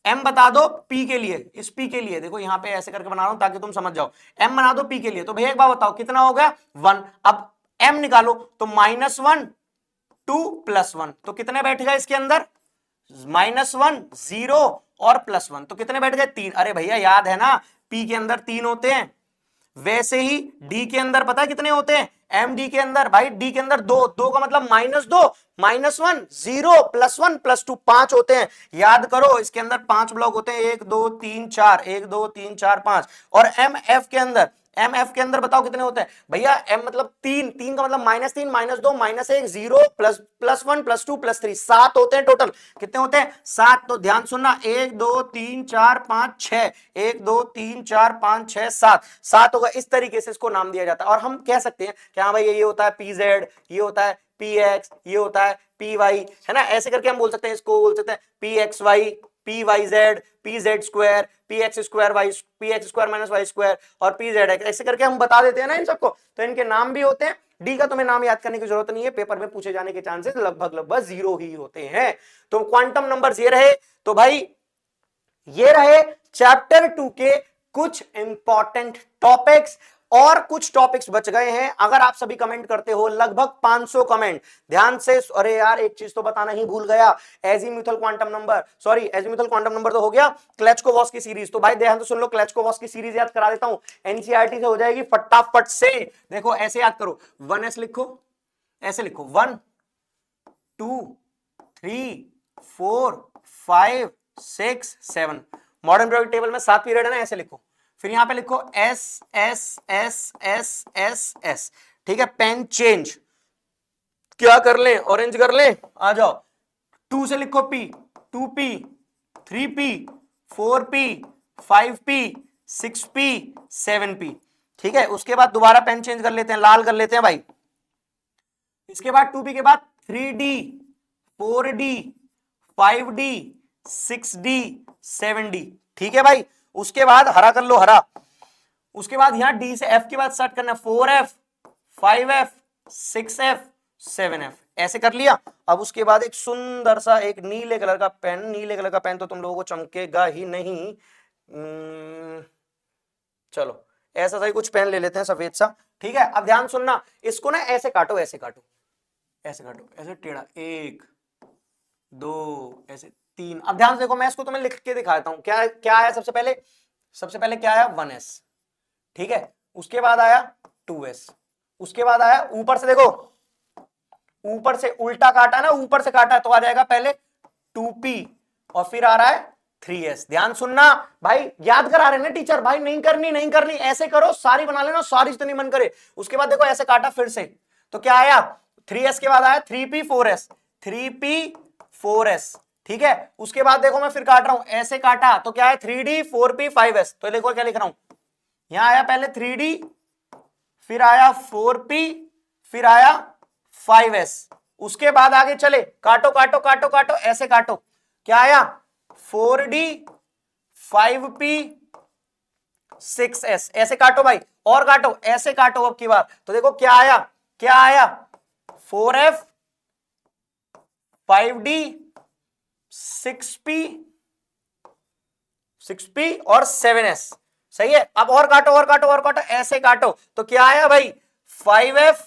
m बता दो p के लिए, इस p के लिए देखो यहां पे ऐसे करके बना रहा हूं ताकि तुम समझ जाओ, m बना दो p के लिए। तो भैया एक बार बताओ कितना हो गया 1। अब m निकालो, तो -1 2 + 1, तो कितने बैठ गए इसके अंदर, -1 0 और +1, तो कितने बैठ गए 3। अरे भैया याद है ना, p के अंदर 3 होते हैं। वैसे ही d के अंदर पता है कितने होते हैं, md के अंदर, भाई d के अंदर 2, 2 का मतलब -2, -1 0 +1 +2 5 होते हैं। याद करो, इसके अंदर 5 ब्लॉक होते हैं, 1 2 3 4, 1 2 3 4 5। और mf के अंदर, mf के अंदर बताओ कितने होते हैं भैया, m मतलब 3, 3 का मतलब -3 -2 -1 0 +1 +2 +3 7 होते हैं टोटल। कितने होते हैं 7। तो ध्यान सुनना, 1 2 3 4 5 6, 1 2 3 4 5 6 7, 7 होगा। इस तरीके से इसको नाम दिया जाता है। और हम कह सकते हैं कि हाँ भाई ये होता है pz, ये होता है px, ये होता है py, है ना, ऐसे करके हम बोल सकते हैं, इसको बोल सकते हैं pxy, pyz, pz², px² y, px² - y² और pzx, ऐसे करके हम बता देते हैं ना इन सबको। तो इनके नाम भी होते हैं। डी का तुम्हें नाम याद करने की जरूरत नहीं है, पेपर में पूछे जाने के चांसेस लगभग 0 ही होते हैं। तो क्वांटम नंबर्स ये रहे। तो भाई ये रहे चैप्टर 2 के कुछ इंपॉर्टेंट टॉपिक्स, और कुछ टॉपिक्स बच गए हैं। अगर आप सभी कमेंट करते हो, लगभग 500 कमेंट, ध्यान से, अरे यार एक चीज तो बताना ही भूल गया, azimuthal quantum number, sorry azimuthal quantum number तो हो गया, क्लेचकोवॉस की सीरीज। तो भाई ध्यान से सुन लो, क्लेचकोवॉस की सीरीज याद करा देता हूं, एनसीईआरटी से हो जाएगी फटाफट से। देखो ऐसे याद करो, 1s लिखो, ऐसे लिखो 1 2 3 4 5 6 7, मॉडर्न पीरियोडिक टेबल में 7 पीरियड है ना, ऐसे लिखो। फिर यहां पे लिखो S S S S S S, ठीक है। पेन चेंज क्या कर ले, ऑरेंज कर ले, आ जाओ। 2 से लिखो P, 2p, 3p, 4p, 5p 6p 7p। ठीक है, उसके बाद दोबारा पेन चेंज कर लेते हैं, लाल कर लेते हैं भाई। इसके बाद 2p के बाद 3d 4d 5d 6d 7d। ठीक है भाई, उसके बाद हरा कर लो, हरा। उसके बाद यहां डी से एफ के बाद स्टार्ट करना है, 4f 5f 6f 7f, ऐसे कर लिया। अब उसके बाद एक सुंदर सा एक नीले कलर का पेन, नीले कलर का पेन तो तुम लोगों को चमकेगा ही नहीं, चलो ऐसा सा ही कुछ पेन ले लेते हैं सफेद सा। ठीक है, अब ध्यान सुनना, इसको ना ऐसे काटो, ऐसे काटो, ऐसे काटो, ऐसे टेढ़ा, 1 2 ऐसे 3। अब ध्यान से देखो, मैं इसको तुम्हें लिख के दिखाता हूं। क्या क्या आया सबसे पहले क्या आया, 1s। ठीक है, उसके बाद आया 2s, उसके बाद आया, ऊपर से देखो, ऊपर से उल्टा काटा ना, ऊपर से काटा तो आ जाएगा पहले 2p और फिर आ रहा है 3s। ध्यान सुनना भाई, याद करा रहे ना टीचर, भाई नहीं करनी, ऐसे करो, सारी बना लेना, सारी जितनी मन करे। उसके बाद देखो ऐसे काटा फिर से, तो क्या आया, 3s के बाद आया 3p 4s, 3p 4s। ठीक है, उसके बाद देखो मैं फिर काट रहा हूं, ऐसे काटा तो क्या है, 3d 4p 5s। तो देखो क्या लिख रहा हूं, यहां आया पहले 3d, फिर आया 4p, फिर आया 5s। उसके बाद आगे चले, काटो काटो काटो काटो, ऐसे काटो, क्या आया, 4d 5p 6s, ऐसे काटो भाई, और काटो, ऐसे काटो अब की बार। तो देखो क्या आया 4f 5d 6p और 7s। सही है, अब और काटो और काटो और काटो, ऐसे काटो, तो क्या आया भाई, 5f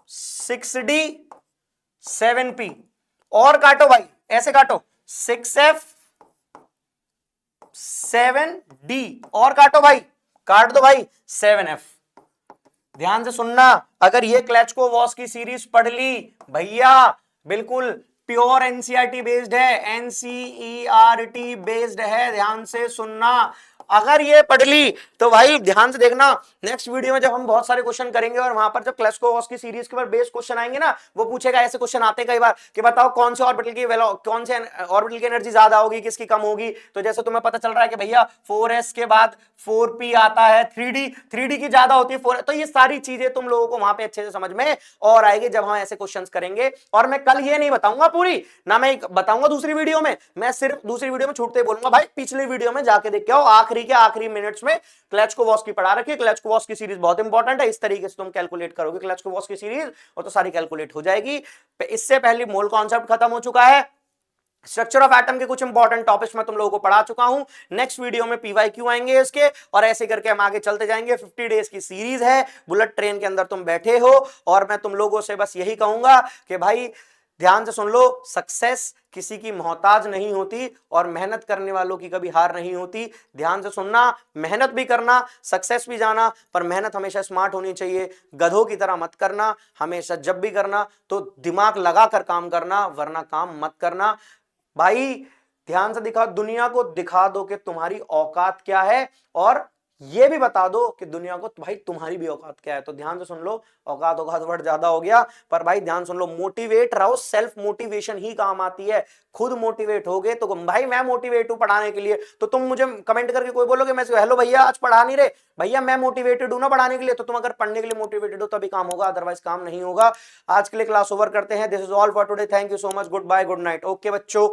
6d 7p। और काटो भाई, ऐसे काटो, 6f 7d, और काटो भाई, काट दो भाई, 7f। ध्यान से सुनना, अगर ये क्लेचको वॉस की सीरीज पढ़ ली भैया, बिल्कुल प्योर एनसीईआरटी बेस्ड है, एनसीईआरटी बेस्ड है, ध्यान से सुनना। अगर ये पढ़ ली तो भाई ध्यान से देखना, नेक्स्ट वीडियो में जब हम बहुत सारे क्वेश्चन करेंगे और वहां पर जब क्लेचको वॉस की सीरीज के ऊपर बेस्ड क्वेश्चन आएंगे ना, वो पूछेगा, ऐसे क्वेश्चन आते कई बार कि बताओ कौन से ऑर्बिटल की एनर्जी ज्यादा होगी, किसकी कम होगी। तो जैसे तुम्हें पता चल रहा है कि भैया 4s के बाद 4p आता है, 3d की ज्यादा होती है 4, तो ये सारी चीजें तुम लोगों को वहां पे अच्छे से समझ में और आएगी जब हम ऐसे क्वेश्चंस करेंगे। और मैं कल ये नहीं बताऊंगा पूरी ना, मैं बताऊंगा दूसरी वीडियो में, मैं सिर्फ दूसरी वीडियो में छूटते बोलूंगा भाई पिछली वीडियो में जाके देख के आओ, आखिरी के आखिरी मिनट्स में क्लेचको वॉस की पढ़ा रखी है। क्लेचको वॉस की सीरीज बहुत इंपॉर्टेंट है, इस तरीके से तुम कैलकुलेट करोगे क्लेचको वॉस की सीरीज और तो सारी कैलकुलेट हो जाएगी। इससे पहले मोल कॉन्सेप्ट खत्म हो चुका है, स्ट्रक्चर ऑफ एटम के कुछ इंपॉर्टेंट टॉपिक्स मैं तुम लोगों को पढ़ा चुका हूं। नेक्स्ट वीडियो में पीवाईक्यू आएंगे इसके, और ऐसे करके हम आगे चलते जाएंगे। 50 डेज की सीरीज है, बुलेट ट्रेन के अंदर तुम बैठे हो, और मैं तुम लोगों से बस यही कहूंगा कि भाई ध्यान से सुन लो, सक्सेस किसी की मोहताज नहीं होती और मेहनत करने वालों की कभी हार नहीं होती। ध्यान से सुनना, मेहनत भी करना, सक्सेस भी जाना, पर मेहनत हमेशा स्मार्ट होनी चाहिए, गधों की तरह मत करना। हमेशा जब भी करना तो दिमाग लगा कर काम करना, वरना काम मत करना भाई। ध्यान से दिखा, दुनिया को दिखा दो कि तुम्हारी औकात क्या है, और ये भी बता दो कि दुनिया को भाई तुम्हारी भी औकात क्या है। तो ध्यान से सुन लो, औकात वर्ड ज्यादा हो गया, पर भाई ध्यान सुन लो, मोटिवेट रहो, सेल्फ मोटिवेशन ही काम आती है। खुद मोटिवेट होगे तो भाई मैं मोटिवेट हूं पढ़ाने के लिए, तो तुम मुझे कमेंट करके कोई बोलोगे मैं हेलो भैया आज पढ़ा नहीं रहे, भैया मैं मोटिवेटेड हूं ना पढ़ाने के लिए, तो तुम अगर पढ़ने के लिए मोटिवेटेड हो तभी काम होगा, अदरवाइज काम नहीं होगा। आज के लिए क्लास ओवर करते हैं, this is all for today, thank you so much, good bye, good night, okay बच्चों।